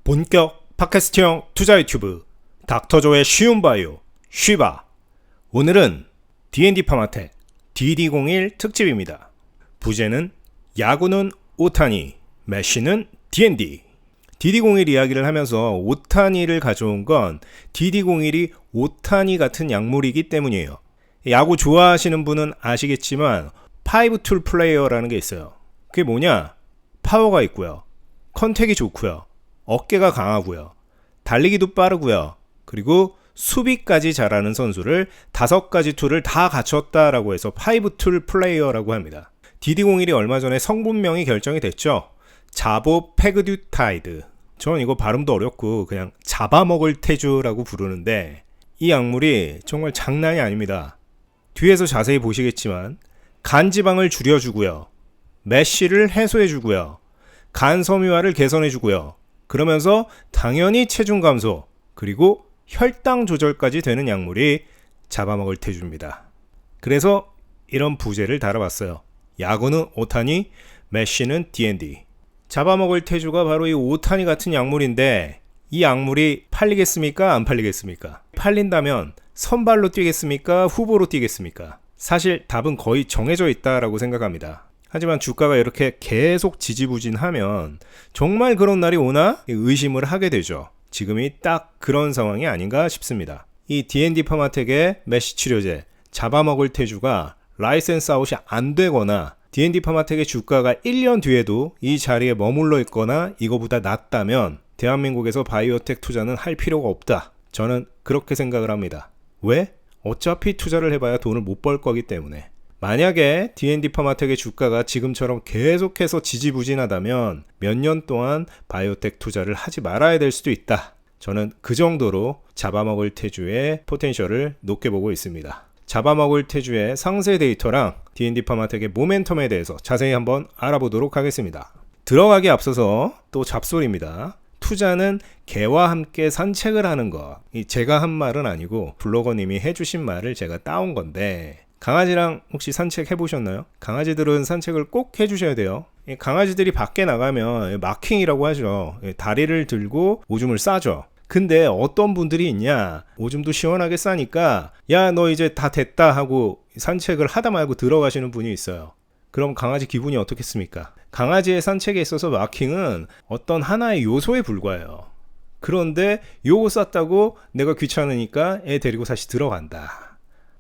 본격 팟캐스트형 투자 유튜브 닥터조의 쉬운 바이오 쉬바. 오늘은 D&D 파마텍 DD01 특집입니다. 부제는 야구는 오타니, 메시는 D&D. DD01 이야기를 하면서 오타니를 가져온 건 DD01이 오타니 같은 약물이기 때문이에요. 야구 좋아하시는 분은 아시겠지만 5툴 플레이어라는 게 있어요. 그게 뭐냐? 파워가 있고요, 컨택이 좋고요, 어깨가 강하고요, 달리기도 빠르고요, 그리고 수비까지 잘하는 선수를 5가지 툴을 다 갖췄다라고 해서 5툴 플레이어라고 합니다. DD01이 얼마 전에 성분명이 결정이 됐죠. 자보페그듀타이드. 전 이거 발음도 어렵고 그냥 잡아먹을 테주라고 부르는데 이 약물이 정말 장난이 아닙니다. 뒤에서 자세히 보시겠지만 간지방을 줄여주고요, 메쉬를 해소해주고요, 간 섬유화를 개선해주고요, 그러면서 당연히 체중 감소 그리고 혈당 조절까지 되는 약물이 잡아먹을 테주입니다. 그래서 이런 부제를 달아봤어요. 야구는 오타니, 메쉬는 D&D. 잡아먹을 테주가 바로 이 오타니 같은 약물인데 이 약물이 팔리겠습니까? 안 팔리겠습니까? 팔린다면 선발로 뛰겠습니까? 후보로 뛰겠습니까? 사실 답은 거의 정해져 있다라고 생각합니다. 하지만 주가가 이렇게 계속 지지부진하면 정말 그런 날이 오나? 의심을 하게 되죠. 지금이 딱 그런 상황이 아닌가 싶습니다. 이 D&D 파마텍의 메쉬 치료제 잡아먹을 테주가 라이센스 아웃이 안 되거나 D&D 파마텍의 주가가 1년 뒤에도 이 자리에 머물러 있거나 이거보다 낮다면 대한민국에서 바이오텍 투자는 할 필요가 없다. 저는 그렇게 생각을 합니다. 왜? 어차피 투자를 해봐야 돈을 못 벌 거기 때문에. 만약에 D&D 파마텍의 주가가 지금처럼 계속해서 지지부진하다면 몇 년 동안 바이오텍 투자를 하지 말아야 될 수도 있다. 저는 그 정도로 잡아먹을 테주의 포텐셜을 높게 보고 있습니다. 잡아먹을 테주의 상세 데이터랑 D&D 파마텍의 모멘텀에 대해서 자세히 한번 알아보도록 하겠습니다. 들어가기 앞서서 또 잡소리입니다. 투자는 개와 함께 산책을 하는 것. 제가 한 말은 아니고 블로거님이 해주신 말을 제가 따온 건데, 강아지랑 혹시 산책 해보셨나요? 강아지들은 산책을 꼭 해주셔야 돼요. 강아지들이 밖에 나가면 마킹이라고 하죠. 다리를 들고 오줌을 싸죠. 근데 어떤 분들이 있냐, 오줌도 시원하게 싸니까 야 너 이제 다 됐다 하고 산책을 하다 말고 들어가시는 분이 있어요. 그럼 강아지 기분이 어떻겠습니까? 강아지의 산책에 있어서 마킹은 어떤 하나의 요소에 불과해요. 그런데 요거 쌌다고 내가 귀찮으니까 애 데리고 다시 들어간다.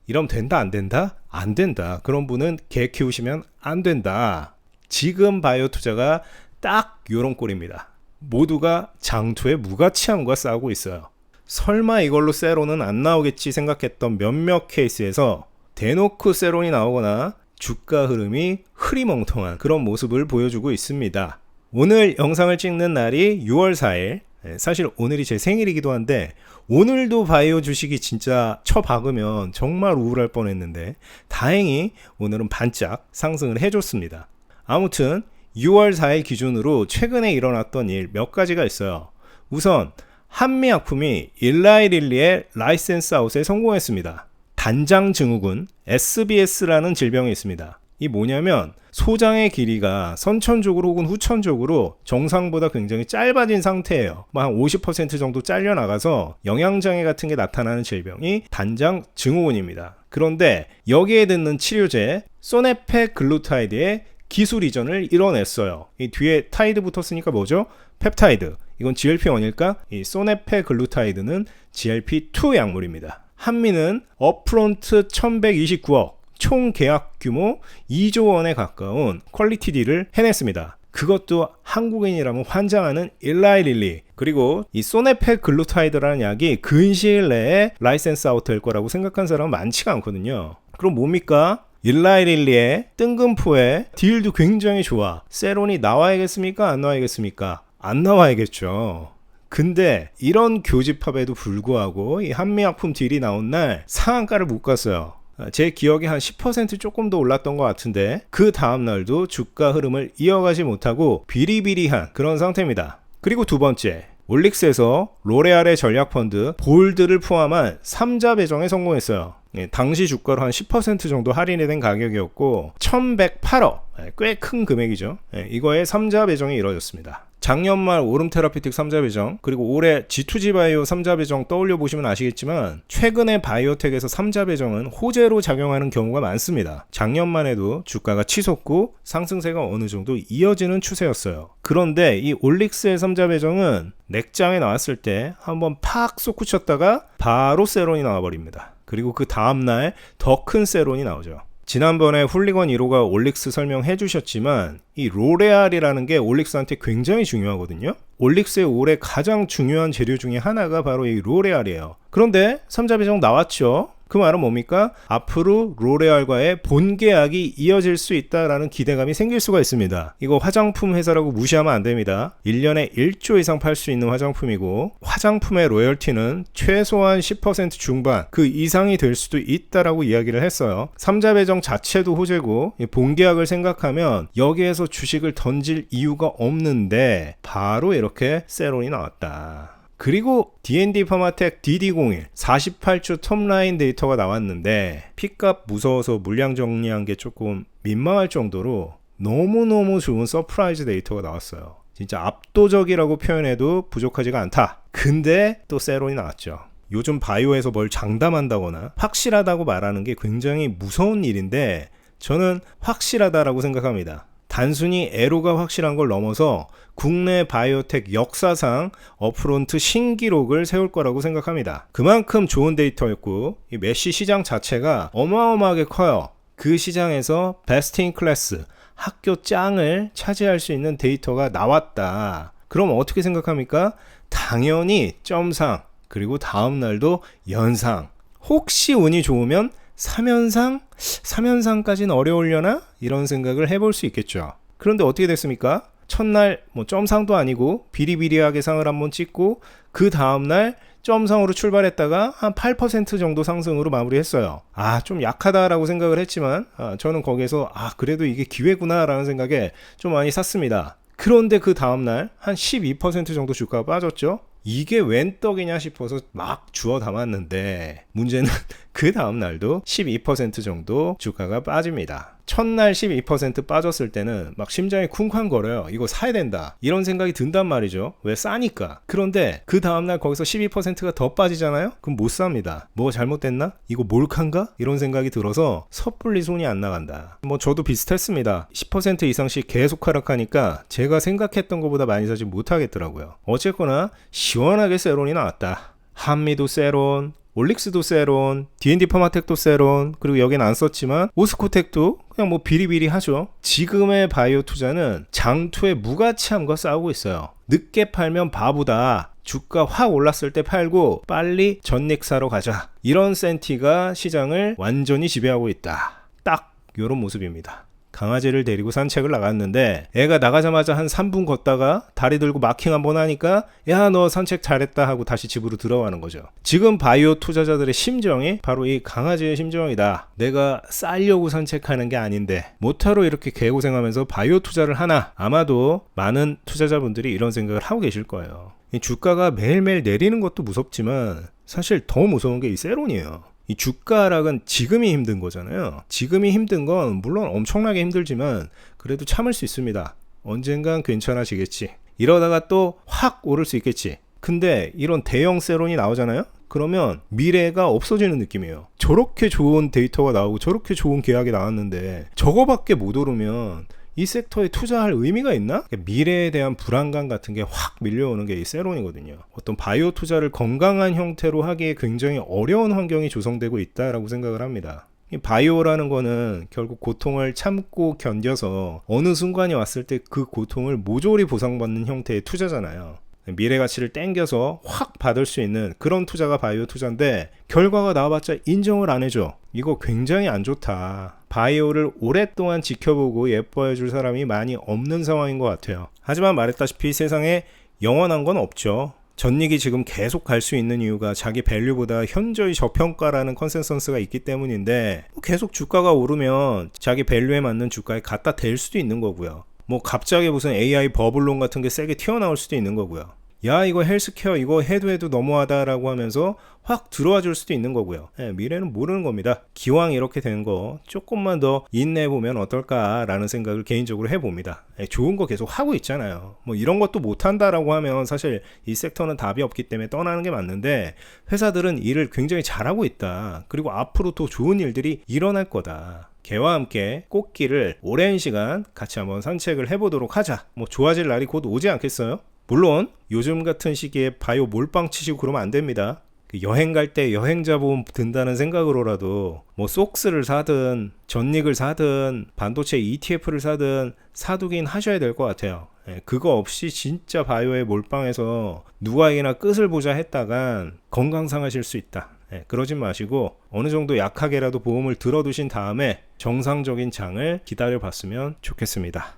이러면 된다 안 된다? 안 된다. 그런 분은 개 키우시면 안 된다. 지금 바이오 투자가 딱 요런 꼴입니다. 모두가 장투에 무가치함과 싸우고 있어요. 설마 이걸로 세론은 안 나오겠지 생각했던 몇몇 케이스에서 대놓고 세론이 나오거나 주가 흐름이 흐리멍텅한 그런 모습을 보여주고 있습니다. 오늘 영상을 찍는 날이 6월 4일. 사실 오늘이 제 생일이기도 한데 오늘도 바이오 주식이 진짜 쳐박으면 정말 우울할 뻔했는데 다행히 오늘은 반짝 상승을 해줬습니다. 아무튼 6월 4일 기준으로 최근에 일어났던 일 몇 가지가 있어요. 우선 한미약품이 일라이릴리의 라이센스 아웃에 성공했습니다. 단장 증후군 SBS라는 질병이 있습니다. 이 뭐냐면 소장의 길이가 선천적으로 혹은 후천적으로 정상보다 굉장히 짧아진 상태예요. 한 50% 정도 잘려나가서 영양장애 같은 게 나타나는 질병이 단장 증후군입니다. 그런데 여기에 듣는 치료제 소네페글루타이드의 기술 이전을 이뤄냈어요. 이 뒤에 타이드 붙었으니까 뭐죠? 펩타이드. 이건 GLP-1일까? 이 소네페글루타이드는 GLP-2 약물입니다. 한미는 업프론트 1129억, 총 계약 규모 2조 원에 가까운 퀄리티 딜을 해냈습니다. 그것도 한국인이라면 환장하는 일라이릴리. 그리고 이 소네페글루타이드라는 약이 근시일 내에 라이센스 아웃 될 거라고 생각한 사람은 많지가 않거든요. 그럼 뭡니까? 일라이릴리의 뜬금포에 딜도 굉장히 좋아. 세론이 나와야겠습니까? 안 나와야겠습니까? 안 나와야겠죠. 근데 이런 교집합에도 불구하고 이 한미약품 딜이 나온 날 상한가를 못 갔어요. 제 기억에 한 10% 조금 더 올랐던 것 같은데 그 다음날도 주가 흐름을 이어가지 못하고 비리비리한 그런 상태입니다. 그리고 두 번째, 올릭스에서 로레알의 전략펀드 볼드를 포함한 3자 배정에 성공했어요. 당시 주가로 한 10% 정도 할인이 된 가격이었고 1108억, 꽤 큰 금액이죠. 이거에 3자 배정이 이루어졌습니다. 작년 말 오름 테라피틱 3자 배정, 그리고 올해 G2G 바이오 3자 배정 떠올려 보시면 아시겠지만 최근에 바이오텍에서 3자 배정은 호재로 작용하는 경우가 많습니다. 작년만 해도 주가가 치솟고 상승세가 어느 정도 이어지는 추세였어요. 그런데 이 올릭스의 3자 배정은 넥장에 나왔을 때 한번 팍 솟구쳤다가 바로 세론이 나와버립니다. 그리고 그 다음날 더 큰 세론이 나오죠. 지난번에 훌리건 1호가 올릭스 설명해 주셨지만 이 로레알이라는 게 올릭스한테 굉장히 중요하거든요. 올릭스의 올해 가장 중요한 재료 중에 하나가 바로 이 로레알이에요. 그런데 3자 배정 나왔죠. 그 말은 뭡니까? 앞으로 로레알과의 본계약이 이어질 수 있다라는 기대감이 생길 수가 있습니다. 이거 화장품 회사라고 무시하면 안 됩니다. 1년에 1조 이상 팔 수 있는 화장품이고 화장품의 로열티는 최소한 10% 중반 그 이상이 될 수도 있다라고 이야기를 했어요. 3자 배정 자체도 호재고 본계약을 생각하면 여기에서 주식을 던질 이유가 없는데 바로 이렇게 세론이 나왔다. 그리고 D&D 파마텍 DD01 48주 톱라인 데이터가 나왔는데 P값 무서워서 물량 정리한 게 조금 민망할 정도로 너무너무 좋은 서프라이즈 데이터가 나왔어요. 진짜 압도적이라고 표현해도 부족하지가 않다. 근데 또 세론이 나왔죠. 요즘 바이오에서 뭘 장담한다거나 확실하다고 말하는 게 굉장히 무서운 일인데 저는 확실하다라고 생각합니다. 단순히 애로가 확실한 걸 넘어서 국내 바이오텍 역사상 업프론트 신기록을 세울 거라고 생각합니다. 그만큼 좋은 데이터였고 이 메쉬 시장 자체가 어마어마하게 커요. 그 시장에서 베스트 인 클래스 학교 짱을 차지할 수 있는 데이터가 나왔다. 그럼 어떻게 생각합니까? 당연히 점상, 그리고 다음날도 연상, 혹시 운이 좋으면 3연상까지는 어려우려나? 이런 생각을 해볼 수 있겠죠. 그런데 어떻게 됐습니까? 첫날 점상도 아니고 비리비리하게 상을 한번 찍고 그 다음날 점상으로 출발했다가 한 8% 정도 상승으로 마무리했어요. 좀 약하다라고 생각을 했지만 저는 거기에서 그래도 이게 기회구나 라는 생각에 좀 많이 샀습니다. 그런데 그 다음날 한 12% 정도 주가가 빠졌죠. 이게 웬 떡이냐 싶어서 막 주워 담았는데 문제는 그 다음날도 12% 정도 주가가 빠집니다. 첫날 12% 빠졌을 때는 막 심장이 쿵쾅거려요. 이거 사야 된다 이런 생각이 든단 말이죠. 왜? 싸니까. 그런데 그 다음날 거기서 12%가 더 빠지잖아요. 그럼 못 삽니다. 뭐가 잘못됐나? 이거 몰카인가? 이런 생각이 들어서 섣불리 손이 안 나간다. 저도 비슷했습니다. 10% 이상씩 계속 하락하니까 제가 생각했던 것보다 많이 사지 못하겠더라고요. 어쨌거나 시원하게 세론이 나왔다. 한미도 세론, 올릭스도 세론, D&D 파마텍도 세론, 그리고 여긴 안 썼지만 오스코텍도 그냥 비리비리 하죠. 지금의 바이오 투자는 장투의 무가치함과 싸우고 있어요. 늦게 팔면 바보다. 주가 확 올랐을 때 팔고 빨리 전닉 사러 가자. 이런 센티가 시장을 완전히 지배하고 있다. 딱 이런 모습입니다. 강아지를 데리고 산책을 나갔는데 애가 나가자마자 한 3분 걷다가 다리 들고 마킹 한번 하니까 야, 너 산책 잘했다 하고 다시 집으로 들어가는 거죠. 지금 바이오 투자자들의 심정이 바로 이 강아지의 심정이다. 내가 싸려고 산책하는 게 아닌데 못하러 이렇게 개고생하면서 바이오 투자를 하나? 아마도 많은 투자자분들이 이런 생각을 하고 계실 거예요. 이 주가가 매일매일 내리는 것도 무섭지만 사실 더 무서운 게 이 세론이에요. 이 주가 하락은 지금이 힘든 거잖아요. 지금이 힘든 건 물론 엄청나게 힘들지만 그래도 참을 수 있습니다. 언젠간 괜찮아지겠지. 이러다가 또 확 오를 수 있겠지. 근데 이런 대형 세론이 나오잖아요. 그러면 미래가 없어지는 느낌이에요. 저렇게 좋은 데이터가 나오고 저렇게 좋은 계약이 나왔는데 저거밖에 못 오르면 이 섹터에 투자할 의미가 있나? 미래에 대한 불안감 같은 게 확 밀려오는 게 이 세론이거든요. 어떤 바이오 투자를 건강한 형태로 하기에 굉장히 어려운 환경이 조성되고 있다라고 생각을 합니다. 이 바이오라는 거는 결국 고통을 참고 견뎌서 어느 순간이 왔을 때 그 고통을 모조리 보상받는 형태의 투자잖아요. 미래 가치를 땡겨서 확 받을 수 있는 그런 투자가 바이오 투자인데 결과가 나와봤자 인정을 안 해줘. 이거 굉장히 안 좋다. 바이오를 오랫동안 지켜보고 예뻐해줄 사람이 많이 없는 상황인 것 같아요. 하지만 말했다시피 세상에 영원한 건 없죠. 전익이 지금 계속 갈 수 있는 이유가 자기 밸류보다 현저히 저평가라는 컨센서스가 있기 때문인데 계속 주가가 오르면 자기 밸류에 맞는 주가에 갖다 댈 수도 있는 거고요. 갑자기 무슨 AI 버블론 같은 게 세게 튀어나올 수도 있는 거고요. 야 이거 헬스케어 이거 해도 너무하다라고 하면서 확 들어와 줄 수도 있는 거고요. 미래는 모르는 겁니다. 기왕 이렇게 된 거 조금만 더 인내해보면 어떨까라는 생각을 개인적으로 해봅니다. 좋은 거 계속 하고 있잖아요. 뭐 이런 것도 못한다라고 하면 사실 이 섹터는 답이 없기 때문에 떠나는 게 맞는데, 회사들은 일을 굉장히 잘하고 있다. 그리고 앞으로 더 좋은 일들이 일어날 거다. 개와 함께 꽃길을 오랜 시간 같이 한번 산책을 해보도록 하자. 뭐 좋아질 날이 곧 오지 않겠어요? 물론 요즘 같은 시기에 바이오 몰빵 치시고 그러면 안 됩니다. 여행 갈 때 여행자 보험 든다는 생각으로라도 뭐 속스를 사든 전닉을 사든 반도체 ETF를 사든 사두긴 하셔야 될 것 같아요. 그거 없이 진짜 바이오에 몰빵해서 누구에게나 끝을 보자 했다간 건강 상하실 수 있다. 그러진 마시고 어느 정도 약하게라도 보험을 들어두신 다음에 정상적인 장을 기다려 봤으면 좋겠습니다.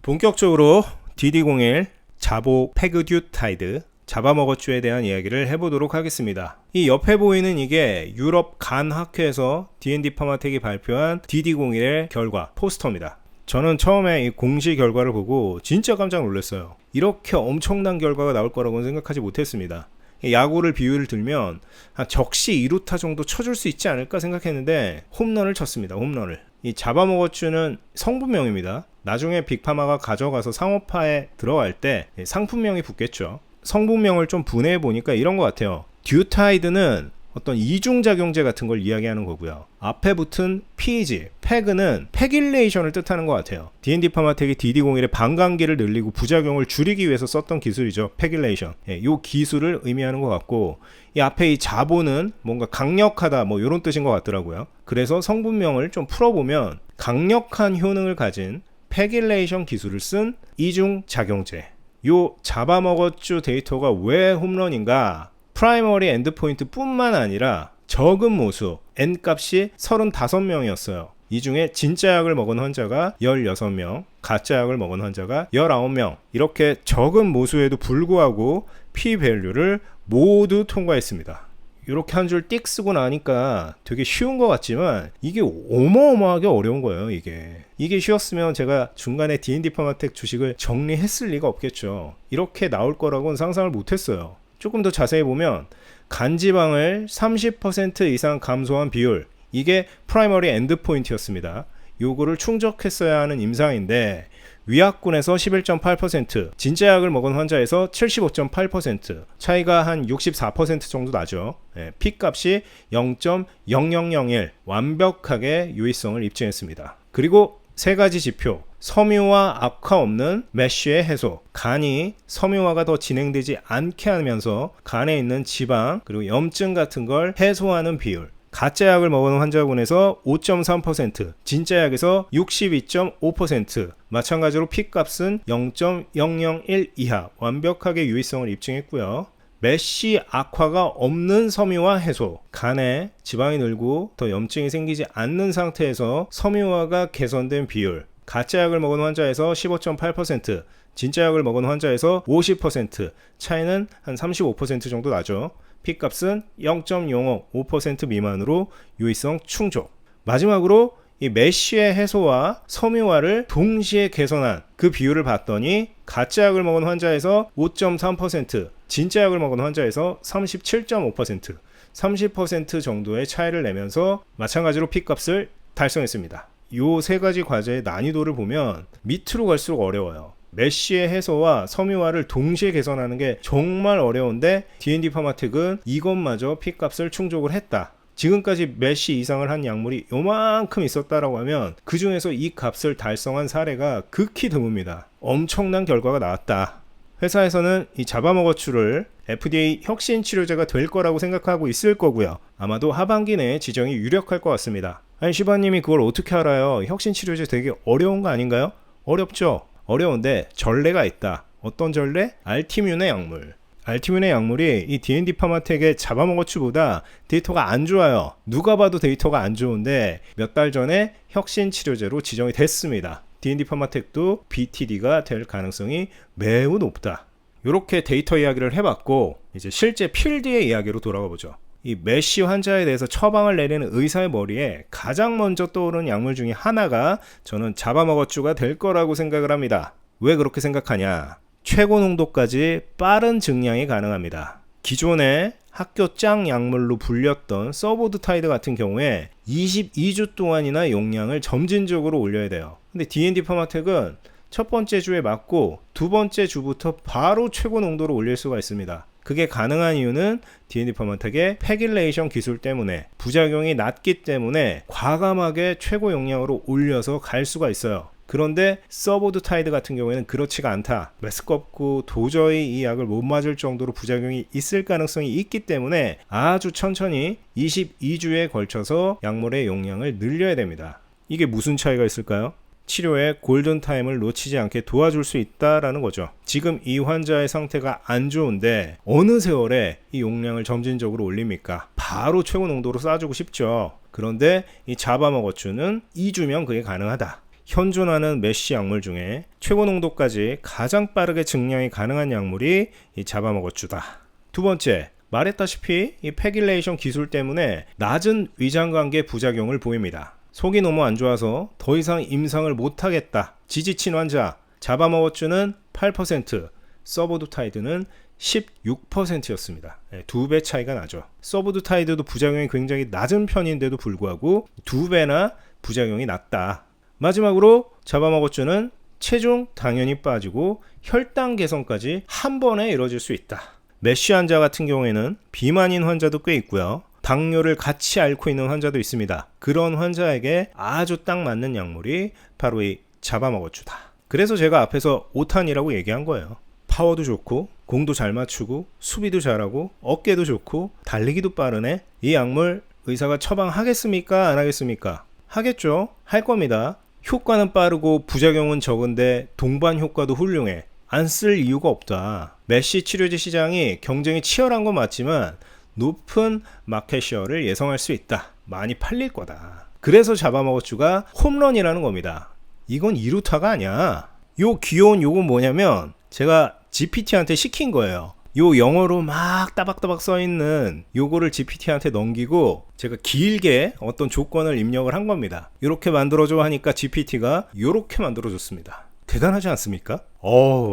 본격적으로 DD01 자보 페그듀타이드 잡아먹었주에 대한 이야기를 해보도록 하겠습니다. 이 옆에 보이는 이게 유럽 간 학회에서 D&D 파마텍이 발표한 DD01의 결과 포스터입니다. 저는 처음에 이 공시 결과를 보고 진짜 깜짝 놀랐어요. 이렇게 엄청난 결과가 나올 거라고는 생각하지 못했습니다. 야구를 비유를 들면 한 적시 2루타 정도 쳐줄 수 있지 않을까 생각했는데 홈런을 쳤습니다. 홈런을. 이 잡아먹었주는 성분명입니다. 나중에 빅파마가 가져가서 상업화에 들어갈 때 상품명이 붙겠죠. 성분명을 좀 분해해 보니까 이런 것 같아요. 듀타이드는 어떤 이중작용제 같은 걸 이야기하는 거고요. 앞에 붙은 PEG, PEG는 패길레이션을 뜻하는 것 같아요. D&D 파마텍이 DD01의 반감기를 늘리고 부작용을 줄이기 위해서 썼던 기술이죠. 패길레이션. 이 기술을 의미하는 것 같고, 이 앞에 이 자보는 뭔가 강력하다 뭐 이런 뜻인 것 같더라고요. 그래서 성분명을 좀 풀어보면 강력한 효능을 가진 패길레이션 기술을 쓴 이중작용제. 요 잡아먹었주 데이터가 왜 홈런인가? 프라이머리 엔드포인트 뿐만 아니라 적은 모수 N값이 35명이었어요. 이 중에 진짜 약을 먹은 환자가 16명, 가짜 약을 먹은 환자가 19명. 이렇게 적은 모수에도 불구하고 P-밸류를 모두 통과했습니다. 이렇게 한 줄 띡 쓰고 나니까 되게 쉬운 것 같지만 이게 어마어마하게 어려운 거예요. 이게 쉬웠으면 제가 중간에 D&D 파마텍 주식을 정리했을 리가 없겠죠. 이렇게 나올 거라고는 상상을 못했어요. 조금 더 자세히 보면 간지방을 30% 이상 감소한 비율, 이게 프라이머리 엔드포인트였습니다. 요거를 충족했어야 하는 임상인데 위약군에서 11.8%, 진짜 약을 먹은 환자에서 75.8%, 차이가 한 64% 정도 나죠. P값이 0.0001, 완벽하게 유의성을 입증했습니다. 그리고 세 가지 지표, 섬유화 악화 없는 메쉬의 해소, 간이 섬유화가 더 진행되지 않게 하면서 간에 있는 지방 그리고 염증 같은 걸 해소하는 비율, 가짜 약을 먹은 환자군에서 5.3%, 진짜 약에서 62.5%, 마찬가지로 P값은 0.001 이하, 완벽하게 유의성을 입증했고요. 메쉬 악화가 없는 섬유화 해소, 간에 지방이 늘고 더 염증이 생기지 않는 상태에서 섬유화가 개선된 비율, 가짜 약을 먹은 환자에서 15.8%, 진짜 약을 먹은 환자에서 50%, 차이는 한 35% 정도 나죠. P값은 0.005% 미만으로 유의성 충족. 마지막으로 이 메쉬의 해소와 섬유화를 동시에 개선한 그 비율을 봤더니 가짜 약을 먹은 환자에서 5.3%, 진짜 약을 먹은 환자에서 37.5%, 30% 정도의 차이를 내면서 마찬가지로 P값을 달성했습니다. 이 세 가지 과제의 난이도를 보면 밑으로 갈수록 어려워요. 메쉬의 해소와 섬유화를 동시에 개선하는 게 정말 어려운데 D&D 파마텍은 이것마저 P값을 충족을 했다. 지금까지 메쉬 이상을 한 약물이 요만큼 있었다라고 하면 그 중에서 이 값을 달성한 사례가 극히 드뭅니다. 엄청난 결과가 나왔다. 회사에서는 이 잡아먹어추를 FDA 혁신 치료제가 될 거라고 생각하고 있을 거고요. 아마도 하반기 내에 지정이 유력할 것 같습니다. 아니 시바님이 그걸 어떻게 알아요? 혁신 치료제 되게 어려운 거 아닌가요? 어렵죠. 어려운데 전례가 있다. 어떤 전례? 알티뮌의 약물. 알티뮌의 약물이 이 D&D 파마텍의 잡아먹어추보다 데이터가 안 좋아요. 누가 봐도 데이터가 안 좋은데 몇 달 전에 혁신 치료제로 지정이 됐습니다. D&D 파마텍도 BTD가 될 가능성이 매우 높다. 이렇게 데이터 이야기를 해봤고 이제 실제 필드의 이야기로 돌아가 보죠. 이 메쉬 환자에 대해서 처방을 내리는 의사의 머리에 가장 먼저 떠오르는 약물 중에 하나가 저는 잡아먹어추가 될 거라고 생각을 합니다. 왜 그렇게 생각하냐? 최고 농도까지 빠른 증량이 가능합니다. 기존에 학교 짱 약물로 불렸던 서보드타이드 같은 경우에 22주 동안이나 용량을 점진적으로 올려야 돼요. 근데 D&D 파마텍은 첫 번째 주에 맞고 두 번째 주부터 바로 최고 농도로 올릴 수가 있습니다. 그게 가능한 이유는 D&D 파마텍의 패길레이션 기술 때문에, 부작용이 낮기 때문에 과감하게 최고 용량으로 올려서 갈 수가 있어요. 그런데 서보드타이드 같은 경우에는 그렇지가 않다. 메스껍고 도저히 이 약을 못 맞을 정도로 부작용이 있을 가능성이 있기 때문에 아주 천천히 22주에 걸쳐서 약물의 용량을 늘려야 됩니다. 이게 무슨 차이가 있을까요? 치료에 골든타임을 놓치지 않게 도와줄 수 있다라는 거죠. 지금 이 환자의 상태가 안 좋은데 어느 세월에 이 용량을 점진적으로 올립니까? 바로 최고 농도로 쏴주고 싶죠. 그런데 이 자바먹어주는 2주면 그게 가능하다. 현존하는 메쉬 약물 중에 최고 농도까지 가장 빠르게 증량이 가능한 약물이 이 자바먹어주다. 두 번째, 말했다시피 이 패길레이션 기술 때문에 낮은 위장관계 부작용을 보입니다. 속이 너무 안 좋아서 더 이상 임상을 못하겠다, 지지친 환자, 자바먹어주는 8%, 서보드타이드는 16%였습니다. 2배 차이가 나죠. 서보드타이드도 부작용이 굉장히 낮은 편인데도 불구하고 2배나 부작용이 낮다. 마지막으로 자바먹어주는 체중 당연히 빠지고 혈당 개선까지 한 번에 이루어질 수 있다. 메쉬 환자 같은 경우에는 비만인 환자도 꽤 있고요. 당뇨를 같이 앓고 있는 환자도 있습니다. 그런 환자에게 아주 딱 맞는 약물이 바로 이 자바먹어주다. 그래서 제가 앞에서 5탄이라고 얘기한 거예요. 파워도 좋고 공도 잘 맞추고 수비도 잘하고 어깨도 좋고 달리기도 빠르네. 이 약물 의사가 처방하겠습니까? 안 하겠습니까? 하겠죠. 할 겁니다. 효과는 빠르고 부작용은 적은데 동반 효과도 훌륭해. 안 쓸 이유가 없다. 메쉬 치료제 시장이 경쟁이 치열한 건 맞지만 높은 마켓시어를 예상할 수 있다. 많이 팔릴 거다. 그래서 자바먹어주가 홈런이라는 겁니다. 이건 2루타가 아니야. 요 귀여운 요건 뭐냐면 제가 GPT한테 시킨 거예요. 요 영어로 막 따박따박 써있는 요거를 GPT한테 넘기고 제가 길게 어떤 조건을 입력을 한 겁니다. 요렇게 만들어줘 하니까 GPT가 요렇게 만들어줬습니다. 대단하지 않습니까?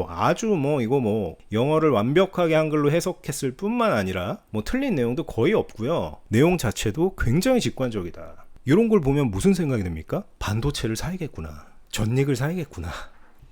아주 이거 영어를 완벽하게 한글로 해석했을 뿐만 아니라 틀린 내용도 거의 없고요. 내용 자체도 굉장히 직관적이다. 이런 걸 보면 무슨 생각이 듭니까? 반도체를 사야겠구나. 전닉을 사야겠구나.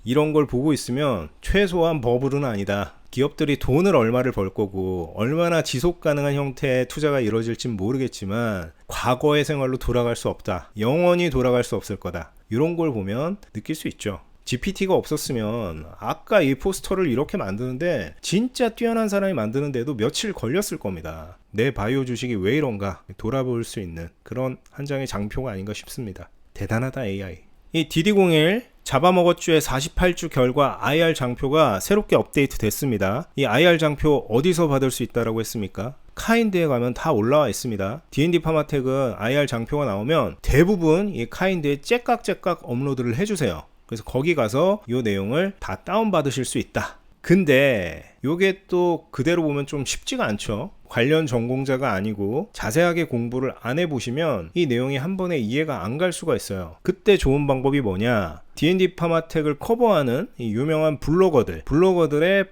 이런 걸 보고 있으면 최소한 버블은 아니다. 기업들이 돈을 얼마를 벌 거고 얼마나 지속 가능한 형태의 투자가 이루어질진 모르겠지만 과거의 생활로 돌아갈 수 없다. 영원히 돌아갈 수 없을 거다. 이런 걸 보면 느낄 수 있죠. GPT가 없었으면 아까 이 포스터를 이렇게 만드는데 진짜 뛰어난 사람이 만드는데도 며칠 걸렸을 겁니다. 내 바이오 주식이 왜 이런가 돌아볼 수 있는 그런 한 장의 장표가 아닌가 싶습니다. 대단하다 AI. 이 DD01 자바먹어주의 48주 결과 IR 장표가 새롭게 업데이트 됐습니다. 이 IR 장표 어디서 받을 수 있다라고 했습니까? 카인드에 가면 다 올라와 있습니다. D&D 파마텍은 IR 장표가 나오면 대부분 이 카인드에 째깍째깍 업로드를 해주세요. 그래서 거기 가서 이 내용을 다 다운받으실 수 있다. 근데 요게 또 그대로 보면 좀 쉽지가 않죠. 관련 전공자가 아니고 자세하게 공부를 안 해보시면 이 내용이 한 번에 이해가 안 갈 수가 있어요. 그때 좋은 방법이 뭐냐? D&D 파마텍을 커버하는 이 유명한 블로거들의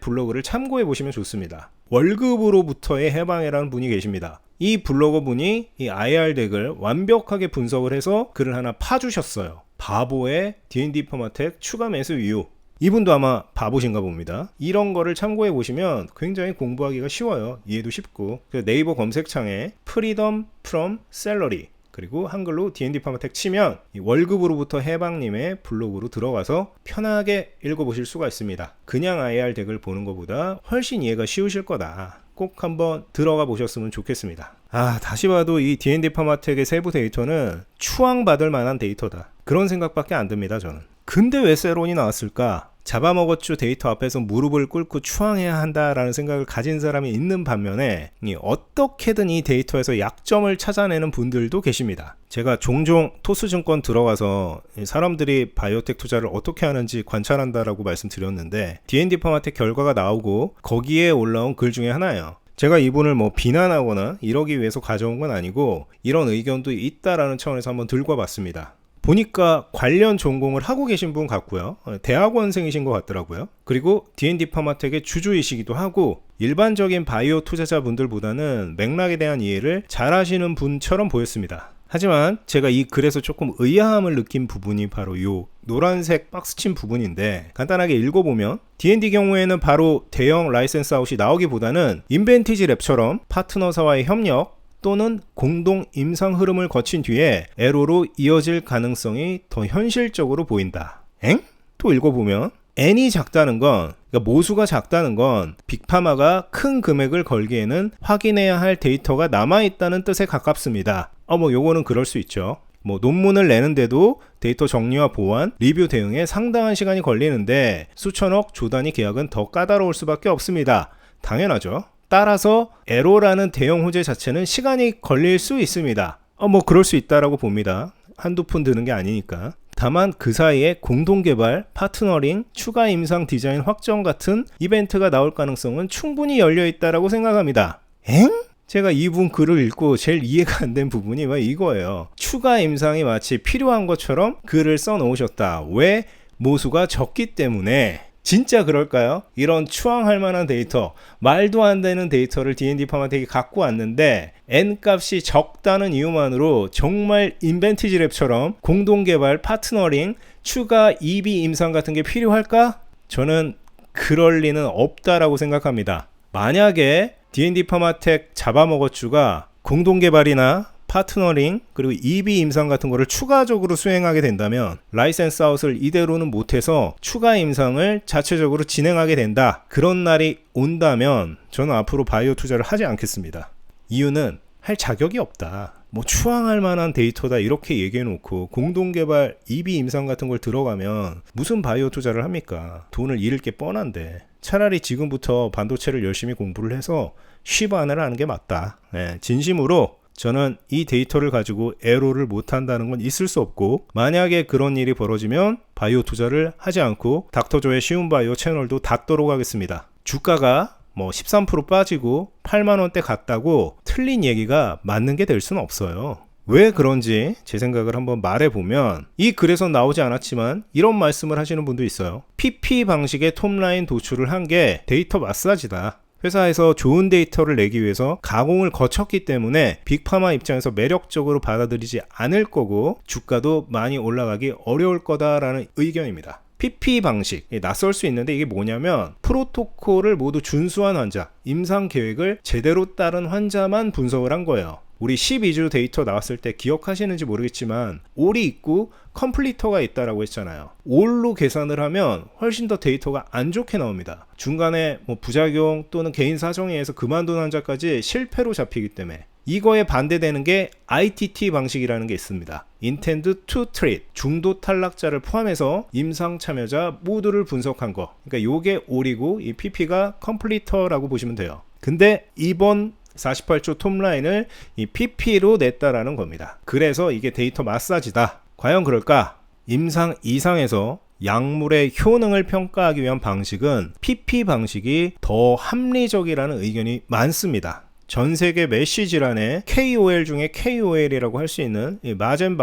블로그를 참고해 보시면 좋습니다. 월급으로부터의 해방이라는 분이 계십니다. 이 블로거 분이 이 IR 덱을 완벽하게 분석을 해서 글을 하나 파주셨어요. 바보의 D&D 파마텍 추가 매수 이유. 이분도 아마 바보신가 봅니다. 이런 거를 참고해 보시면 굉장히 공부하기가 쉬워요. 이해도 쉽고. 네이버 검색창에 Freedom from Salary 그리고 한글로 D&D 파마텍 치면 이 월급으로부터 해방님의 블로그로 들어가서 편하게 읽어보실 수가 있습니다. 그냥 IR 덱을 보는 것보다 훨씬 이해가 쉬우실 거다. 꼭 한번 들어가 보셨으면 좋겠습니다. 다시 봐도 이 D&D 파마텍의 세부 데이터는 추앙받을 만한 데이터다. 그런 생각밖에 안 듭니다, 저는. 근데 왜 세론이 나왔을까? 잡아먹었죠 데이터 앞에서 무릎을 꿇고 추앙해야 한다라는 생각을 가진 사람이 있는 반면에 어떻게든 이 데이터에서 약점을 찾아내는 분들도 계십니다. 제가 종종 토스증권 들어가서 사람들이 바이오텍 투자를 어떻게 하는지 관찰한다라고 말씀드렸는데 D&D 파마텍 결과가 나오고 거기에 올라온 글 중에 하나예요. 제가 이분을 비난하거나 이러기 위해서 가져온 건 아니고 이런 의견도 있다라는 차원에서 한번 들고 와봤습니다. 보니까 관련 전공을 하고 계신 분 같고요. 대학원생이신 것 같더라고요. 그리고 D&D 파마텍의 주주이시기도 하고 일반적인 바이오 투자자분들보다는 맥락에 대한 이해를 잘 하시는 분처럼 보였습니다. 하지만 제가 이 글에서 조금 의아함을 느낀 부분이 바로 이 노란색 박스친 부분인데, 간단하게 읽어보면 D&D 경우에는 바로 대형 라이센스 아웃이 나오기보다는 인벤티지 랩처럼 파트너사와의 협력 또는 공동 임상 흐름을 거친 뒤에 에로로 이어질 가능성이 더 현실적으로 보인다. 엥? 또 읽어보면 N이 작다는 건, 그러니까 모수가 작다는 건 빅파마가 큰 금액을 걸기에는 확인해야 할 데이터가 남아있다는 뜻에 가깝습니다. 요거는 그럴 수 있죠. 논문을 내는데도 데이터 정리와 보완, 리뷰 대응에 상당한 시간이 걸리는데 수천억 조 단위 계약은 더 까다로울 수밖에 없습니다. 당연하죠. 따라서 에로라는 대형 호재 자체는 시간이 걸릴 수 있습니다. 그럴 수 있다라고 봅니다. 한두 푼 드는 게 아니니까. 다만 그 사이에 공동개발, 파트너링, 추가 임상 디자인 확정 같은 이벤트가 나올 가능성은 충분히 열려있다라고 생각합니다. 엥? 제가 이분 글을 읽고 제일 이해가 안 된 부분이 이거예요. 추가 임상이 마치 필요한 것처럼 글을 써놓으셨다. 왜? 모수가 적기 때문에. 진짜 그럴까요? 이런 추앙할 만한 데이터, 말도 안 되는 데이터를 D&D 파마텍이 갖고 왔는데 N값이 적다는 이유만으로 정말 인벤티지 랩처럼 공동개발, 파트너링, 추가 EB 임상 같은 게 필요할까? 저는 그럴 리는 없다라고 생각합니다. 만약에 D&D 파마텍 잡아먹었주가 공동개발이나 파트너링 그리고 EB 임상 같은 거를 추가적으로 수행하게 된다면 라이센스 아웃을 이대로는 못해서 추가 임상을 자체적으로 진행하게 된다. 그런 날이 온다면 저는 앞으로 바이오 투자를 하지 않겠습니다. 이유는 할 자격이 없다. 추앙할 만한 데이터다 이렇게 얘기해놓고 공동개발 EB 임상 같은 걸 들어가면 무슨 바이오 투자를 합니까? 돈을 잃을 게 뻔한데 차라리 지금부터 반도체를 열심히 공부를 해서 쉬반을 하는 게 맞다. 진심으로 저는 이 데이터를 가지고 에로를 못한다는 건 있을 수 없고, 만약에 그런 일이 벌어지면 바이오 투자를 하지 않고 닥터조의 쉬운 바이오 채널도 닫도록 하겠습니다. 주가가 13% 빠지고 8만원대 갔다고 틀린 얘기가 맞는 게 될 수는 없어요. 왜 그런지 제 생각을 한번 말해보면, 이 글에서 나오지 않았지만 이런 말씀을 하시는 분도 있어요. PP 방식의 톱라인 도출을 한 게 데이터 마사지다. 회사에서 좋은 데이터를 내기 위해서 가공을 거쳤기 때문에 빅파마 입장에서 매력적으로 받아들이지 않을 거고 주가도 많이 올라가기 어려울 거다라는 의견입니다. PP 방식, 낯설 수 있는데 이게 뭐냐면 프로토콜을 모두 준수한 환자, 임상 계획을 제대로 따른 환자만 분석을 한 거예요. 우리 12주 데이터 나왔을 때 기억하시는지 모르겠지만 올이 있고 컴플리터가 있다라고 했잖아요. 올로 계산을 하면 훨씬 더 데이터가 안 좋게 나옵니다. 중간에 부작용 또는 개인 사정에 의해서 그만둔 환자까지 실패로 잡히기 때문에. 이거에 반대되는 게 ITT 방식이라는 게 있습니다. Intend to Treat, 중도 탈락자를 포함해서 임상 참여자 모두를 분석한 거. 그러니까 요게 올이고 이 PP가 컴플리터라고 보시면 돼요. 근데 이번 48조 톱라인을 이 PP로 냈다라는 겁니다. 그래서 이게 데이터 마사지다. 과연 그럴까? 임상 이상에서 약물의 효능을 평가하기 위한 방식은 PP 방식이 더 합리적이라는 의견이 많습니다. 전 세계 메쉬 질환의 KOL 중에 KOL이라고 할 수 있는 마젠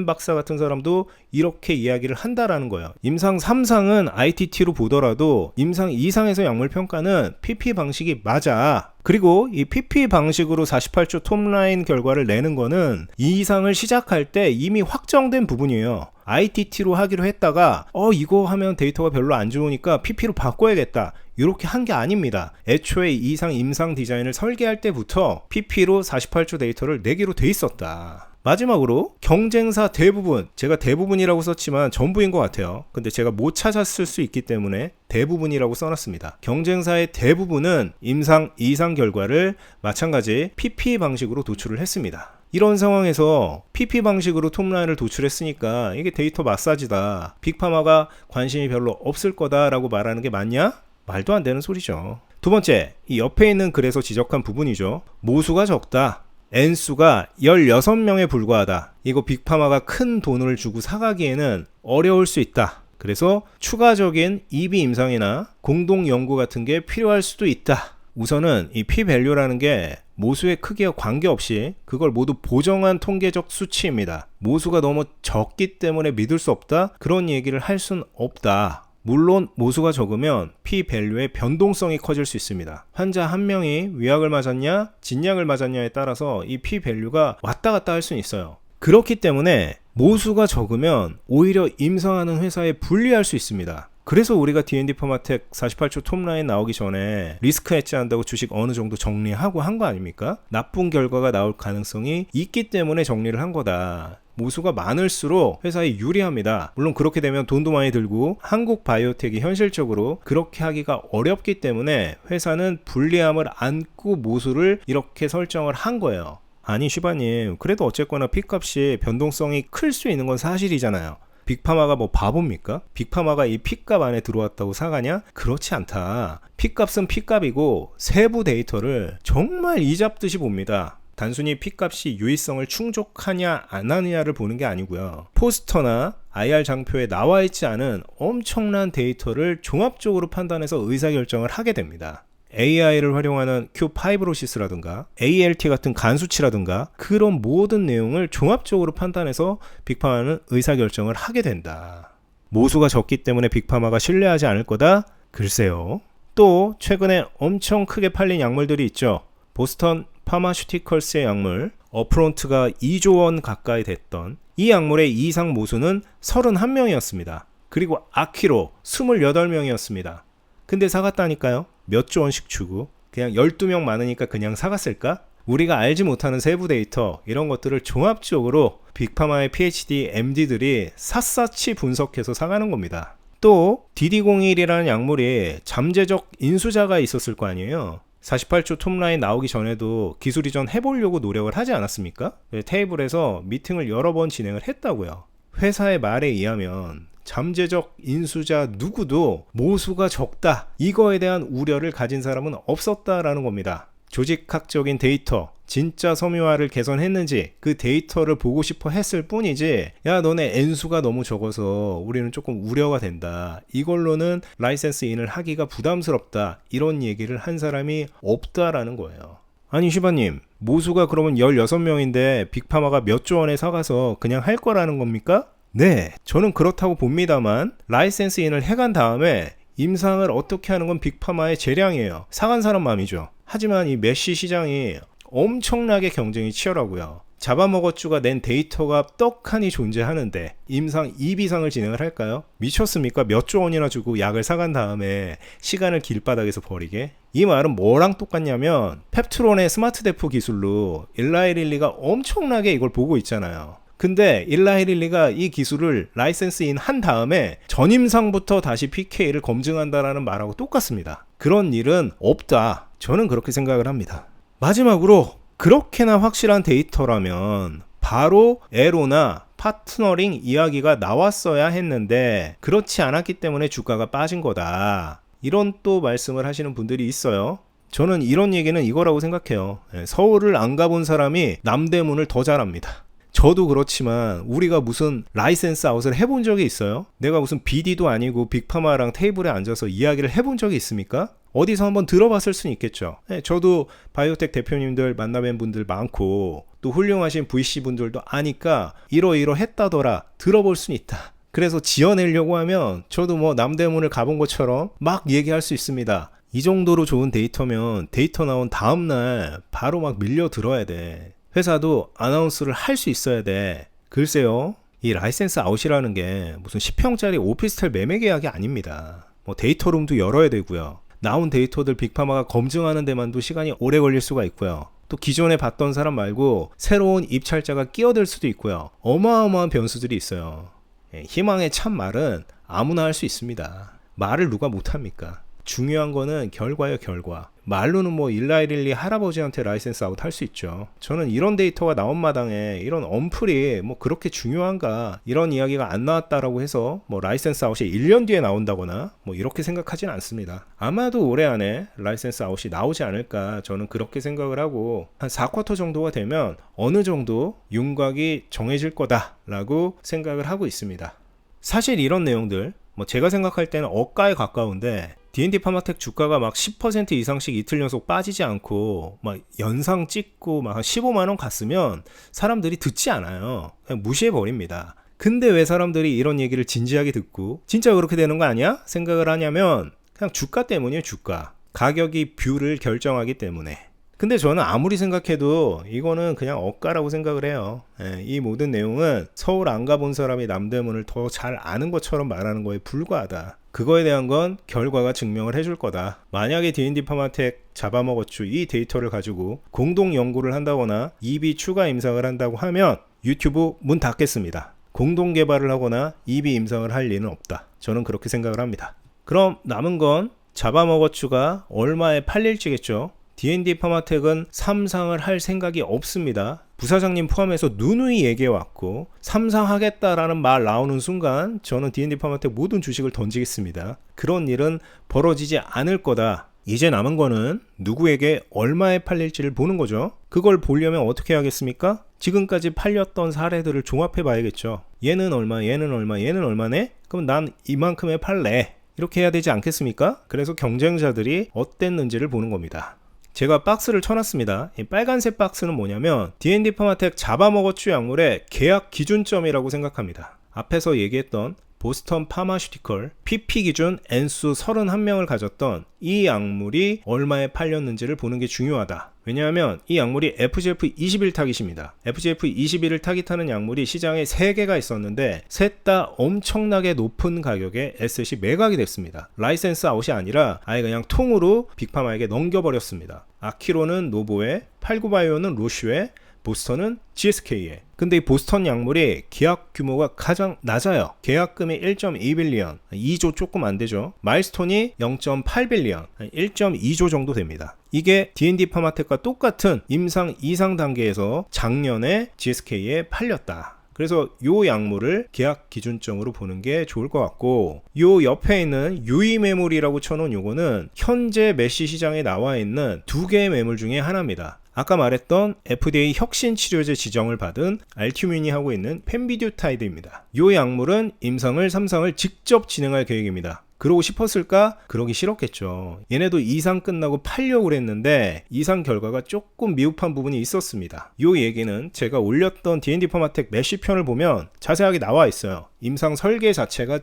박사 같은 사람도 이렇게 이야기를 한다라는 거예요. 임상 3상은 ITT로 보더라도 임상 2상에서 약물 평가는 PP 방식이 맞아. 그리고 이 PP 방식으로 48조 톱라인 결과를 내는 거는 2상을 시작할 때 이미 확정된 부분이에요. ITT로 하기로 했다가 이거 하면 데이터가 별로 안 좋으니까 PP로 바꿔야겠다. 이렇게 한 게 아닙니다. 애초에 2상 임상 디자인을 설계할 때부터 PP로 48조 데이터를 내기로 돼 있었다. 마지막으로 경쟁사 대부분, 제가 대부분이라고 썼지만 전부인 것 같아요. 근데 제가 못 찾았을 수 있기 때문에 대부분이라고 써놨습니다. 경쟁사의 대부분은 임상 2상 결과를 마찬가지 PP 방식으로 도출을 했습니다. 이런 상황에서 PP 방식으로 톱라인을 도출했으니까 이게 데이터 마사지다. 빅파마가 관심이 별로 없을 거다라고 말하는 게 맞냐? 말도 안 되는 소리죠. 두 번째, 이 옆에 있는 글에서 지적한 부분이죠. 모수가 적다. N수가 16명에 불과하다. 이거 빅파마가 큰 돈을 주고 사가기에는 어려울 수 있다. 그래서 추가적인 EB 임상이나 공동 연구 같은 게 필요할 수도 있다. 우선은 이 P-value라는 게 모수의 크기와 관계없이 그걸 모두 보정한 통계적 수치입니다. 모수가 너무 적기 때문에 믿을 수 없다? 그런 얘기를 할 순 없다. 물론 모수가 적으면 p-밸류의 변동성이 커질 수 있습니다. 환자 한 명이 위약을 맞았냐 진약을 맞았냐에 따라서 이 p-밸류가 왔다 갔다 할 수는 있어요. 그렇기 때문에 모수가 적으면 오히려 임상하는 회사에 불리할 수 있습니다. 그래서 우리가 D&D 퍼마텍 48초 톱라인 나오기 전에 리스크 해지한다고 주식 어느 정도 정리하고 한 거 아닙니까? 나쁜 결과가 나올 가능성이 있기 때문에 정리를 한 거다. 모수가 많을수록 회사에 유리합니다. 물론 그렇게 되면 돈도 많이 들고 한국 바이오텍이 현실적으로 그렇게 하기가 어렵기 때문에 회사는 불리함을 안고 모수를 이렇게 설정을 한 거예요. 아니 슈바님, 그래도 어쨌거나 P값이 변동성이 클 수 있는 건 사실이잖아요. 빅파마가 뭐 바보입니까? 빅파마가 이 P값 안에 들어왔다고 사가냐? 그렇지 않다. P값은 P값이고 세부 데이터를 정말 이잡듯이 봅니다. 단순히 P값이 유의성을 충족하냐 안 하느냐를 보는 게 아니고요. 포스터나 IR 장표에 나와 있지 않은 엄청난 데이터를 종합적으로 판단해서 의사결정을 하게 됩니다. AI를 활용하는 Q5로시스라든가 ALT 같은 간수치라든가 그런 모든 내용을 종합적으로 판단해서 빅파마는 의사결정을 하게 된다. 모수가 적기 때문에 빅파마가 신뢰하지 않을 거다? 글쎄요. 또 최근에 엄청 크게 팔린 약물들이 있죠. 보스턴 파마슈티컬스의 약물 어프론트가 2조 원 가까이 됐던 이 약물의 이상 모수는 31명이었습니다. 그리고 아키로 28명이었습니다. 근데 사갔다니까요. 몇 조 원씩 주고 그냥 12명 많으니까 그냥 사갔을까? 우리가 알지 못하는 세부 데이터 이런 것들을 종합적으로 빅파마의 PhD, MD들이 샅샅이 분석해서 사가는 겁니다. 또 DD01이라는 약물이 잠재적 인수자가 있었을 거 아니에요. 48초 톱라인 나오기 전에도 기술 이전 해보려고 노력을 하지 않았습니까? 테이블에서 미팅을 여러 번 진행을 했다고요. 회사의 말에 의하면 잠재적 인수자 누구도 모수가 적다 이거에 대한 우려를 가진 사람은 없었다라는 겁니다. 조직학적인 데이터 진짜 섬유화를 개선했는지 그 데이터를 보고 싶어 했을 뿐이지 야 너네 N수가 너무 적어서 우리는 조금 우려가 된다, 이걸로는 라이센스 인을 하기가 부담스럽다, 이런 얘기를 한 사람이 없다라는 거예요. 아니 슈바님, 모수가 그러면 16명인데 빅파마가 몇 조 원에 사가서 그냥 할 거라는 겁니까? 네, 저는 그렇다고 봅니다만 라이센스 인을 해간 다음에 임상을 어떻게 하는 건 빅파마의 재량이에요. 사간 사람 마음이죠. 하지만 이 메쉬 시장이 엄청나게 경쟁이 치열하고요. 잡아먹었주가 낸 데이터가 떡하니 존재하는데 임상 2비상을 진행을 할까요? 미쳤습니까? 몇 조 원이나 주고 약을 사간 다음에 시간을 길바닥에서 버리게? 이 말은 뭐랑 똑같냐면 펩트론의 스마트 대포 기술로 일라이 릴리가 엄청나게 이걸 보고 있잖아요. 근데 일라이 릴리가 이 기술을 라이센스인 한 다음에 전임상부터 다시 PK를 검증한다라는 말하고 똑같습니다. 그런 일은 없다. 저는 그렇게 생각을 합니다. 마지막으로 그렇게나 확실한 데이터라면 바로 에로나 파트너링 이야기가 나왔어야 했는데 그렇지 않았기 때문에 주가가 빠진 거다, 이런 또 말씀을 하시는 분들이 있어요. 저는 이런 얘기는 이거라고 생각해요. 서울을 안 가본 사람이 남대문을 더 잘합니다. 저도 그렇지만 우리가 무슨 라이센스 아웃을 해본 적이 있어요? 내가 무슨 BD도 아니고 빅파마랑 테이블에 앉아서 이야기를 해본 적이 있습니까? 어디서 한번 들어봤을 수는 있겠죠. 저도 바이오텍 대표님들 만나뵌 분들 많고 또 훌륭하신 VC분들도 아니까 이러이러했다더라 들어볼 수는 있다. 그래서 지어내려고 하면 저도 뭐 남대문을 가본 것처럼 막 얘기할 수 있습니다. 이 정도로 좋은 데이터면 데이터 나온 다음날 바로 막 밀려 들어야 돼. 회사도 아나운스를 할 수 있어야 돼. 글쎄요, 이 라이센스 아웃이라는 게 무슨 10평짜리 오피스텔 매매 계약이 아닙니다. 뭐 데이터룸도 열어야 되고요. 나온 데이터들 빅파마가 검증하는 데만도 시간이 오래 걸릴 수가 있고요. 또 기존에 봤던 사람 말고 새로운 입찰자가 끼어들 수도 있고요. 어마어마한 변수들이 있어요. 희망의 참 말은 아무나 할 수 있습니다. 말을 누가 못합니까? 중요한 거는 결과예요, 결과. 말로는 뭐 일라이 릴리 할아버지한테 라이센스 아웃 할 수 있죠. 저는 이런 데이터가 나온 마당에 이런 언플이 뭐 그렇게 중요한가, 이런 이야기가 안 나왔다라고 해서 뭐 라이센스 아웃이 1년 뒤에 나온다거나 뭐 이렇게 생각하진 않습니다. 아마도 올해 안에 라이센스 아웃이 나오지 않을까, 저는 그렇게 생각을 하고 한 4쿼터 정도가 되면 어느 정도 윤곽이 정해질 거다라고 생각을 하고 있습니다. 사실 이런 내용들 뭐 제가 생각할 때는 억가에 가까운데 D&D 파마텍 주가가 막 10% 이상씩 이틀 연속 빠지지 않고 막 연상 찍고 막 한 15만원 갔으면 사람들이 듣지 않아요. 그냥 무시해버립니다. 근데 왜 사람들이 이런 얘기를 진지하게 듣고 진짜 그렇게 되는 거 아니야? 생각을 하냐면 그냥 주가 때문이에요. 주가. 가격이 뷰를 결정하기 때문에. 근데 저는 아무리 생각해도 이거는 그냥 억가라고 생각을 해요. 이 모든 내용은 서울 안 가본 사람이 남대문을 더 잘 아는 것처럼 말하는 거에 불과하다. 그거에 대한 건 결과가 증명을 해줄 거다. 만약에 D&D 파마텍 잡아먹었죠 이 데이터를 가지고 공동 연구를 한다거나 EB 추가 임상을 한다고 하면 유튜브 문 닫겠습니다. 공동 개발을 하거나 EB 임상을 할 리는 없다. 저는 그렇게 생각을 합니다. 그럼 남은 건 잡아먹었주가 얼마에 팔릴지겠죠. D&D 파마텍은 3상을 할 생각이 없습니다. 부사장님 포함해서 누누이 얘기해왔고 3상 하겠다라는 말 나오는 순간 저는 D&D 파마텍 모든 주식을 던지겠습니다. 그런 일은 벌어지지 않을 거다. 이제 남은 거는 누구에게 얼마에 팔릴지를 보는 거죠. 그걸 보려면 어떻게 하겠습니까? 지금까지 팔렸던 사례들을 종합해 봐야겠죠. 얘는 얼마, 얘는 얼마, 얘는 얼마네? 그럼 난 이만큼에 팔래. 이렇게 해야 되지 않겠습니까? 그래서 경쟁자들이 어땠는지를 보는 겁니다. 제가 박스를 쳐놨습니다. 이 빨간색 박스는 뭐냐면 D&D 파마텍 잡아먹었주 약물의 계약 기준점이라고 생각합니다. 앞에서 얘기했던 보스턴 파마슈티컬 PP 기준 N수 31명을 가졌던 이 약물이 얼마에 팔렸는지를 보는 게 중요하다. 왜냐하면 이 약물이 FGF21 타깃입니다. FGF21을 타깃하는 약물이 시장에 3개가 있었는데 셋 다 엄청나게 높은 가격에 에셋이 매각이 됐습니다. 라이센스 아웃이 아니라 아예 그냥 통으로 빅파마에게 넘겨버렸습니다. 아키로는 노보에, 89바이오는 로슈에, 보스턴은 GSK에. 근데 이 보스턴 약물이 계약 규모가 가장 낮아요. 계약금이 1.2빌리언, 2조 조금 안 되죠. 마일스톤이 0.8빌리언, 1.2조 정도 됩니다. 이게 D&D 파마텍과 똑같은 임상 2상 단계에서 작년에 GSK에 팔렸다. 그래서 요 약물을 계약 기준점으로 보는 게 좋을 것 같고, 요 옆에 있는 유의 매물이라고 쳐놓은 요거는 현재 메시 시장에 나와 있는 2개의 매물 중에 하나입니다. 아까 말했던 FDA 혁신치료제 지정을 받은 알튜민이 하고 있는 펜비듀타이드입니다. 이 약물은 임상을 3상을 직접 진행할 계획입니다. 그러고 싶었을까? 그러기 싫었겠죠. 얘네도 2상 끝나고 팔려고 그랬는데 2상 결과가 조금 미흡한 부분이 있었습니다. 이 얘기는 제가 올렸던 D&D 파마텍 메시 편을 보면 자세하게 나와 있어요. 임상 설계 자체가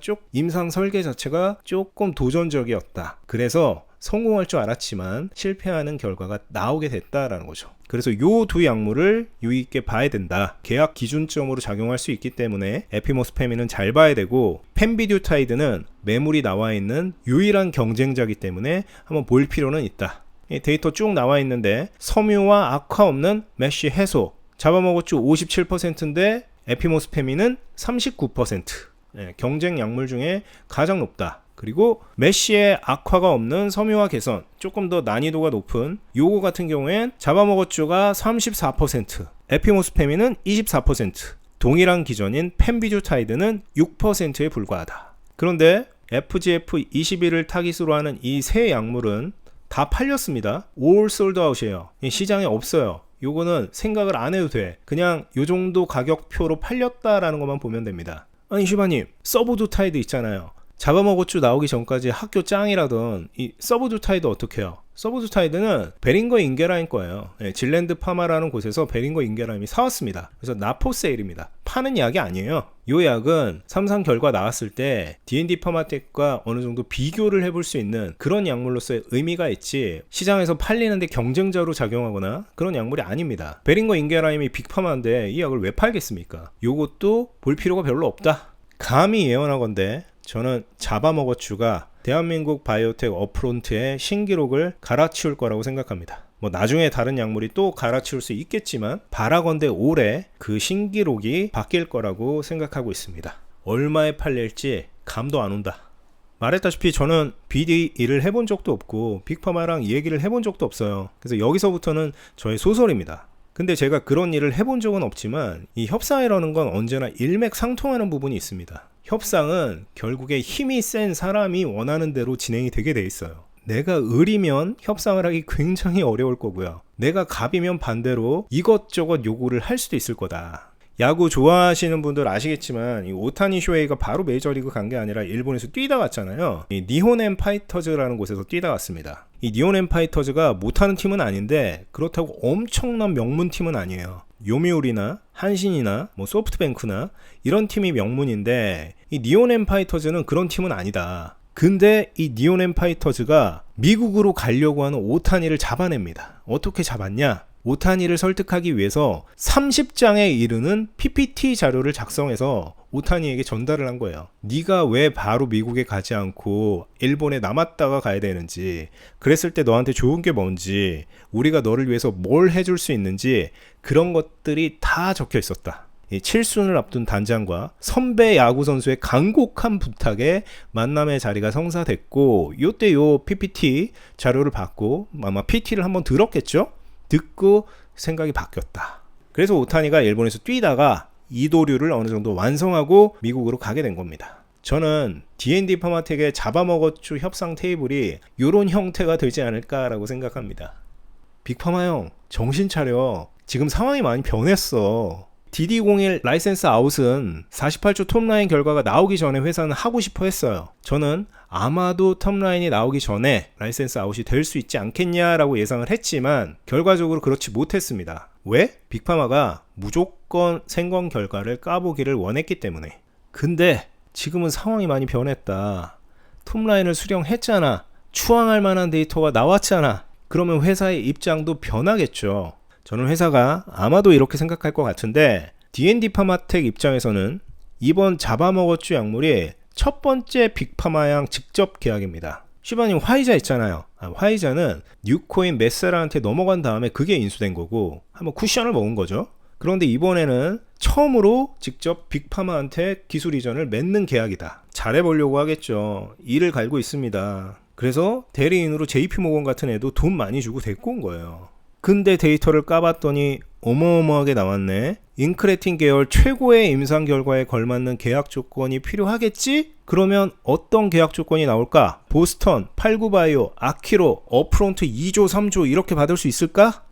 조금 도전적이었다. 그래서 성공할 줄 알았지만 실패하는 결과가 나오게 됐다라는 거죠. 그래서 요 두 약물을 유의있게 봐야 된다. 계약 기준점으로 작용할 수 있기 때문에 에피모스페민은 잘 봐야 되고, 펜비듀타이드는 매물이 나와 있는 유일한 경쟁자이기 때문에 한번 볼 필요는 있다. 데이터 쭉 나와 있는데 섬유와 악화 없는 메쉬 해소, 잡아먹었죠 57%인데 에피모스페민은 39%. 경쟁 약물 중에 가장 높다. 그리고 메쉬의 악화가 없는 섬유화 개선, 조금 더 난이도가 높은 요거 같은 경우엔 잡아먹었죠가 34%, 에피모스페민은 24%, 동일한 기전인 펜비듀타이드는 6%에 불과하다. 그런데 FGF21을 타깃으로 하는 이 세 약물은 다 팔렸습니다. all sold out이에요. 시장에 없어요. 요거는 생각을 안 해도 돼. 그냥 요 정도 가격표로 팔렸다라는 것만 보면 됩니다. 아니 슈바님, 서브두타이드 있잖아요. 잡아먹었죠 나오기 전까지 학교 짱이라던 이 서브두타이드 어떻게 해요? 서브두타이드는 베링거 인게라임 거예요. 질랜드 파마라는 곳에서 베링거 인게라임이 사왔습니다. 그래서 나포세일입니다. 파는 약이 아니에요. 이 약은 3상 결과 나왔을 때 D&D 파마텍과 어느 정도 비교를 해볼 수 있는 그런 약물로서의 의미가 있지, 시장에서 팔리는데 경쟁자로 작용하거나 그런 약물이 아닙니다. 베링거 인게라임이 빅파마인데 이 약을 왜 팔겠습니까? 요것도 볼 필요가 별로 없다. 감히 예언하건대 저는 잡아먹었주가 대한민국 바이오텍 업프론트의 신기록을 갈아치울 거라고 생각합니다. 뭐 나중에 다른 약물이 또 갈아치울 수 있겠지만 바라건대 올해 그 신기록이 바뀔 거라고 생각하고 있습니다. 얼마에 팔릴지 감도 안 온다. 말했다시피 저는 BD 일을 해본 적도 없고 빅파마랑 얘기를 해본 적도 없어요. 그래서 여기서부터는 저의 소설입니다. 근데 제가 그런 일을 해본 적은 없지만 이 협상이라는 건 언제나 일맥상통하는 부분이 있습니다. 협상은 결국에 힘이 센 사람이 원하는 대로 진행이 되게 돼 있어요. 내가 을이면 협상을 하기 굉장히 어려울 거고요. 내가 갑이면 반대로 이것저것 요구를 할 수도 있을 거다. 야구 좋아하시는 분들 아시겠지만 이 오타니 쇼헤이가 바로 메이저리그 간 게 아니라 일본에서 뛰다 왔잖아요. 이 니혼엔 파이터즈라는 곳에서 뛰다 왔습니다. 이 니혼엔 파이터즈가 못하는 팀은 아닌데 그렇다고 엄청난 명문팀은 아니에요. 요미우리나 한신이나 뭐 소프트뱅크나 이런 팀이 명문인데 이 니혼엔 파이터즈는 그런 팀은 아니다. 근데 이 니혼엔 파이터즈가 미국으로 가려고 하는 오타니를 잡아냅니다. 어떻게 잡았냐? 오타니를 설득하기 위해서 30장에 이르는 PPT 자료를 작성해서 오타니에게 전달을 한 거예요. 네가 왜 바로 미국에 가지 않고 일본에 남았다가 가야 되는지, 그랬을 때 너한테 좋은 게 뭔지, 우리가 너를 위해서 뭘 해줄 수 있는지 그런 것들이 다 적혀 있었다. 이 7순을 앞둔 단장과 선배 야구 선수의 간곡한 부탁에 만남의 자리가 성사됐고, 요때 요 PPT 자료를 받고 아마 PT를 한번 들었겠죠? 듣고 생각이 바뀌었다. 그래서 오타니가 일본에서 뛰다가 이도류를 어느 정도 완성하고 미국으로 가게 된 겁니다. 저는 D&D 파마텍의 잡아먹었쥬 협상 테이블이 이런 형태가 되지 않을까라고 생각합니다. 빅파마 형, 정신 차려. 지금 상황이 많이 변했어. DD01 라이센스 아웃은 48초 톱라인 결과가 나오기 전에 회사는 하고 싶어 했어요. 저는 아마도 톱라인이 나오기 전에 라이센스 아웃이 될 수 있지 않겠냐라고 예상을 했지만 결과적으로 그렇지 못했습니다. 왜? 빅파마가 무조건 생còn 결과를 까보기를 원했기 때문에. 근데 지금은 상황이 많이 변했다. 톱라인을 수령했잖아. 추앙할 만한 데이터가 나왔잖아. 그러면 회사의 입장도 변하겠죠. 저는 회사가 아마도 이렇게 생각할 것 같은데 D&D 파마텍 입장에서는 이번 잡아먹었쥬 약물이 첫 번째 빅파마양 직접 계약입니다. 슈바님 화이자 있잖아요. 화이자는 뉴코인 메세라한테 넘어간 다음에 그게 인수된 거고 한번 쿠션을 먹은 거죠. 그런데 이번에는 처음으로 직접 빅파마한테 기술 이전을 맺는 계약이다. 잘해보려고 하겠죠. 이를 갈고 있습니다. 그래서 대리인으로 JP모건 같은 애도 돈 많이 주고 데리고 온 거예요. 근데 데이터를 까봤더니 어마어마하게 나왔네. 인크레틴 계열 최고의 임상 결과에 걸맞는 계약 조건이 필요하겠지? 그러면 어떤 계약 조건이 나올까? 보스턴, 89바이오, 아키로, 어프론트 2조, 3조 이렇게 받을 수 있을까?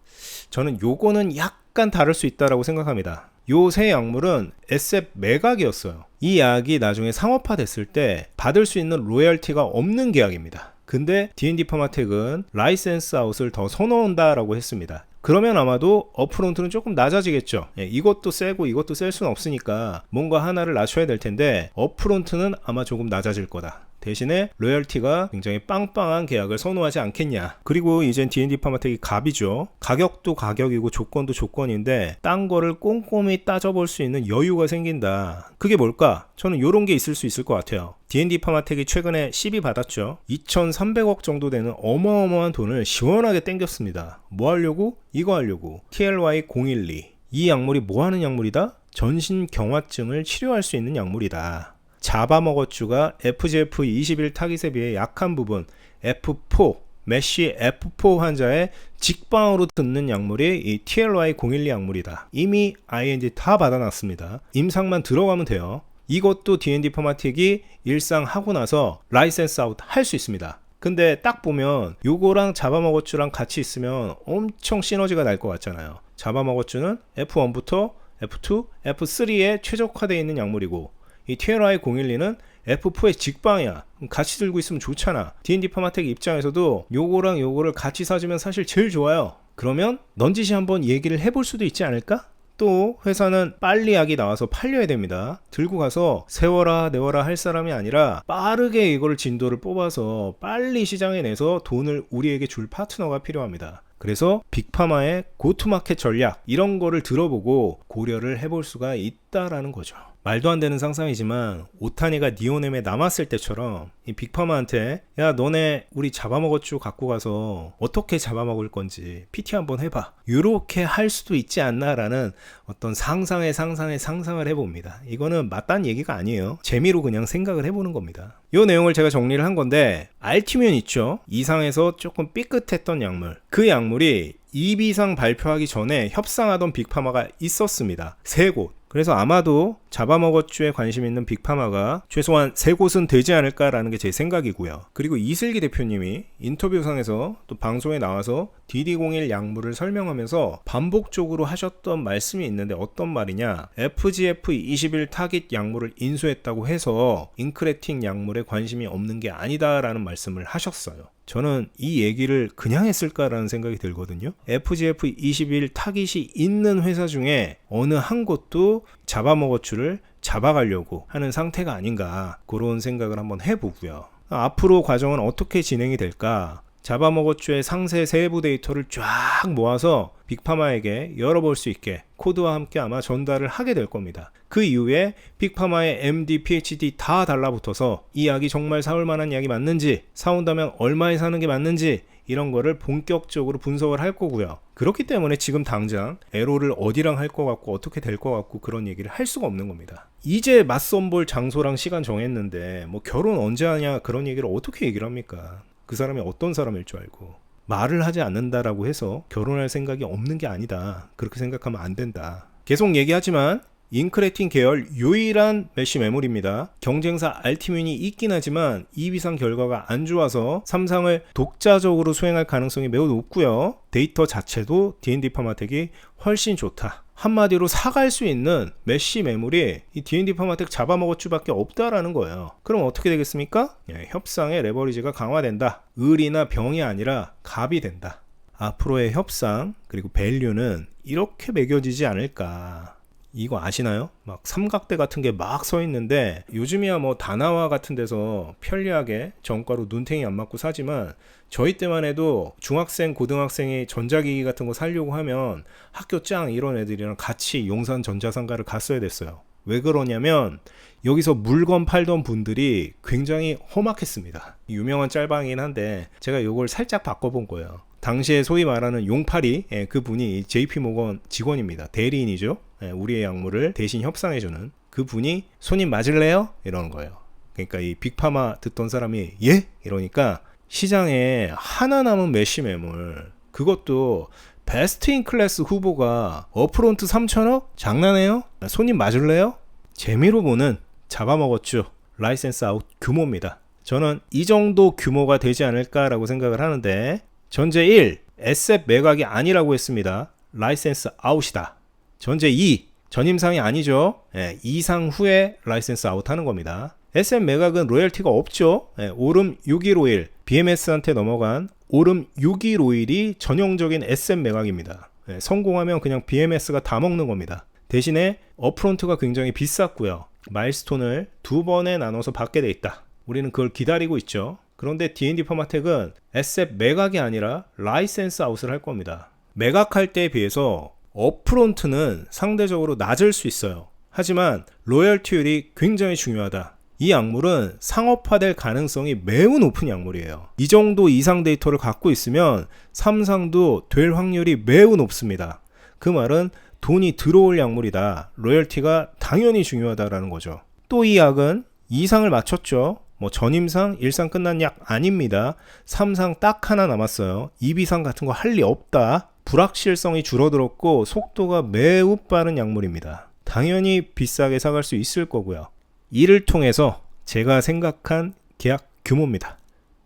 저는 요거는 약간 다를 수 있다고 생각합니다. 요 세 약물은 SF 매각이었어요. 이 약이 나중에 상업화 됐을 때 받을 수 있는 로열티가 없는 계약입니다. 근데 D&D 파마텍은 라이센스 아웃을 더 선호한다라고 했습니다. 그러면 아마도 업프론트는 조금 낮아지겠죠. 이것도 세고 이것도 셀 수는 없으니까 뭔가 하나를 낮춰야 될 텐데 업프론트는 아마 조금 낮아질 거다. 대신에 로열티가 굉장히 빵빵한 계약을 선호하지 않겠냐. 그리고 이젠 D&D 파마텍이 갑이죠. 가격도 가격이고 조건도 조건인데 딴 거를 꼼꼼히 따져볼 수 있는 여유가 생긴다. 그게 뭘까? 저는 요런 게 있을 수 있을 것 같아요. D&D 파마텍이 최근에 시비 받았죠. 2,300억 정도 되는 어마어마한 돈을 시원하게 땡겼습니다. 뭐 하려고? 이거 하려고. TLY012. 이 약물이 뭐 하는 약물이다? 전신경화증을 치료할 수 있는 약물이다. 잡아먹었쥬가 FGF21 타깃에 비해 약한 부분 F4, 메쉬 F4 환자의 직방으로 듣는 약물이 이 TLY012 약물이다. 이미 IND 다 받아놨습니다. 임상만 들어가면 돼요. 이것도 D&D 파마텍이 일상 하고 나서 라이센스 아웃 할 수 있습니다. 근데 딱 보면 요거랑 잡아먹었쥬랑 같이 있으면 엄청 시너지가 날 것 같잖아요. 잡아먹었쥬는 F1부터 F2, F3에 최적화되어 있는 약물이고 이 TLY012는 F4의 직방이야. 같이 들고 있으면 좋잖아. D&D 파마텍 입장에서도 요거랑 요거를 같이 사주면 사실 제일 좋아요. 그러면 넌지시 한번 얘기를 해볼 수도 있지 않을까? 또 회사는 빨리 약이 나와서 팔려야 됩니다. 들고 가서 세워라 내워라 할 사람이 아니라 빠르게 이걸 진도를 뽑아서 빨리 시장에 내서 돈을 우리에게 줄 파트너가 필요합니다. 그래서 빅파마의 고투마켓 전략 이런 거를 들어보고 고려를 해볼 수가 있다라는 거죠. 말도 안 되는 상상이지만 오타니가 니오넴에 남았을 때처럼 이 빅파마한테 야 너네 우리 잡아먹었쥬 갖고 가서 어떻게 잡아먹을 건지 PT 한번 해봐 이렇게 할 수도 있지 않나라는 어떤 상상을 해봅니다. 이거는 맞다는 얘기가 아니에요. 재미로 그냥 생각을 해보는 겁니다. 이 내용을 제가 정리를 한 건데 알티뮴 있죠. 이상에서 조금 삐끗했던 약물, 그 약물이 2비상 발표하기 전에 협상하던 빅파마가 있었습니다. 3곳. 그래서 아마도 잡아먹었주에 관심 있는 빅파마가 최소한 3곳은 되지 않을까라는 게 제 생각이고요. 그리고 이슬기 대표님이 인터뷰상에서 또 방송에 나와서 DD01 약물을 설명하면서 반복적으로 하셨던 말씀이 있는데 어떤 말이냐, FGF21 타깃 약물을 인수했다고 해서 인크레틴 약물에 관심이 없는 게 아니다라는 말씀을 하셨어요. 저는 이 얘기를 그냥 했을까라는 생각이 들거든요. FGF21 타깃이 있는 회사 중에 어느 한 곳도 잡아먹었주를 잡아가려고 하는 상태가 아닌가, 그런 생각을 한번 해보고요. 앞으로 과정은 어떻게 진행이 될까? 잡아먹었주의 상세 세부 데이터를 쫙 모아서 빅파마에게 열어볼 수 있게 코드와 함께 아마 전달을 하게 될 겁니다. 그 이후에 빅파마의 MD, PhD 다 달라붙어서 이 약이 정말 사올 만한 약이 맞는지, 사온다면 얼마에 사는 게 맞는지, 이런 거를 본격적으로 분석을 할 거고요. 그렇기 때문에 지금 당장 에로를 어디랑 할 것 같고 어떻게 될 것 같고 그런 얘기를 할 수가 없는 겁니다. 이제 맞선 볼 장소랑 시간 정했는데 뭐 결혼 언제 하냐 그런 얘기를 어떻게 얘기를 합니까? 그 사람이 어떤 사람일 줄 알고. 말을 하지 않는다라고 해서 결혼할 생각이 없는 게 아니다, 그렇게 생각하면 안 된다. 계속 얘기하지만 인크레틴 계열 유일한 메쉬 메모리입니다. 경쟁사 알티뮴이 있긴 하지만 2비상 결과가 안 좋아서 3상을 독자적으로 수행할 가능성이 매우 높고요. 데이터 자체도 D&D 파마텍이 훨씬 좋다. 한마디로 사갈 수 있는 메쉬 메모리, 이 D&D 파마텍 잡아먹었주밖에 없다라는 거예요. 그럼 어떻게 되겠습니까? 협상의 레버리지가 강화된다. 을이나 병이 아니라 갑이 된다. 앞으로의 협상 그리고 밸류는 이렇게 매겨지지 않을까. 이거 아시나요? 막 삼각대 같은 게 막 서 있는데, 요즘이야 뭐 다나와 같은 데서 편리하게 정가로 눈탱이 안 맞고 사지만 저희 때만 해도 중학생 고등학생이 전자기기 같은 거 사려고 하면 학교 짱 이런 애들이랑 같이 용산 전자상가를 갔어야 됐어요. 왜 그러냐면 여기서 물건 팔던 분들이 굉장히 험악했습니다. 유명한 짤방이긴 한데 제가 이걸 살짝 바꿔본 거예요. 당시에 소위 말하는 용팔이, 그분이 JP모건 직원입니다. 대리인이죠. 우리의 약물을 대신 협상해주는 그분이 손님 맞을래요? 이러는 거예요. 그러니까 이 빅파마 듣던 사람이 예? 이러니까 시장에 하나 남은 메쉬 매물, 그것도 베스트 인 클래스 후보가 업프론트 3,000억? 장난해요? 손님 맞을래요? 재미로 보는 잡아먹었죠. 라이센스 아웃 규모입니다. 저는 이 정도 규모가 되지 않을까라고 생각을 하는데, 전제 1, 에셋 매각이 아니라고 했습니다. 라이센스 아웃이다. 전제 2, 전임상이 아니죠. 2상 후에 라이센스 아웃하는 겁니다. 에셋 매각은 로열티가 없죠. 오름 615일, BMS한테 넘어간 오름 615일이 전형적인 에셋 매각입니다. 성공하면 그냥 BMS가 다 먹는 겁니다. 대신에 업프론트가 굉장히 비쌌고요. 마일스톤을 2번에 나눠서 받게 돼 있다. 우리는 그걸 기다리고 있죠. 그런데 D&D 파마텍은 에셋 매각이 아니라 라이센스 아웃을 할 겁니다. 매각할 때에 비해서 업프론트는 상대적으로 낮을 수 있어요. 하지만 로열티율이 굉장히 중요하다. 이 약물은 상업화될 가능성이 매우 높은 약물이에요. 이 정도 이상 데이터를 갖고 있으면 3상도 될 확률이 매우 높습니다. 그 말은 돈이 들어올 약물이다. 로열티가 당연히 중요하다라는 거죠. 또 이 약은 2상을 맞췄죠. 뭐 전임상, 1상 끝난 약 아닙니다. 3상 딱 하나 남았어요. 2비상 같은 거 할 리 없다. 불확실성이 줄어들었고 속도가 매우 빠른 약물입니다. 당연히 비싸게 사갈 수 있을 거고요. 이를 통해서 제가 생각한 계약 규모입니다.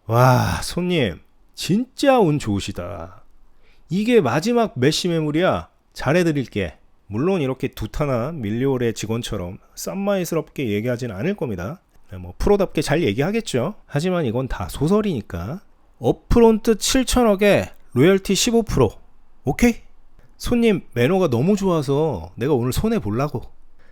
와, 손님 진짜 운 좋으시다. 이게 마지막 메쉬 매물이야. 잘해드릴게. 물론 이렇게 두타나 밀리올의 직원처럼 쌈마이스럽게 얘기하진 않을 겁니다. 뭐 프로답게 잘 얘기하겠죠. 하지만 이건 다 소설이니까. 업프론트 7천억에 로열티 15%. 오케이? 손님 매너가 너무 좋아서 내가 오늘 손해보려고.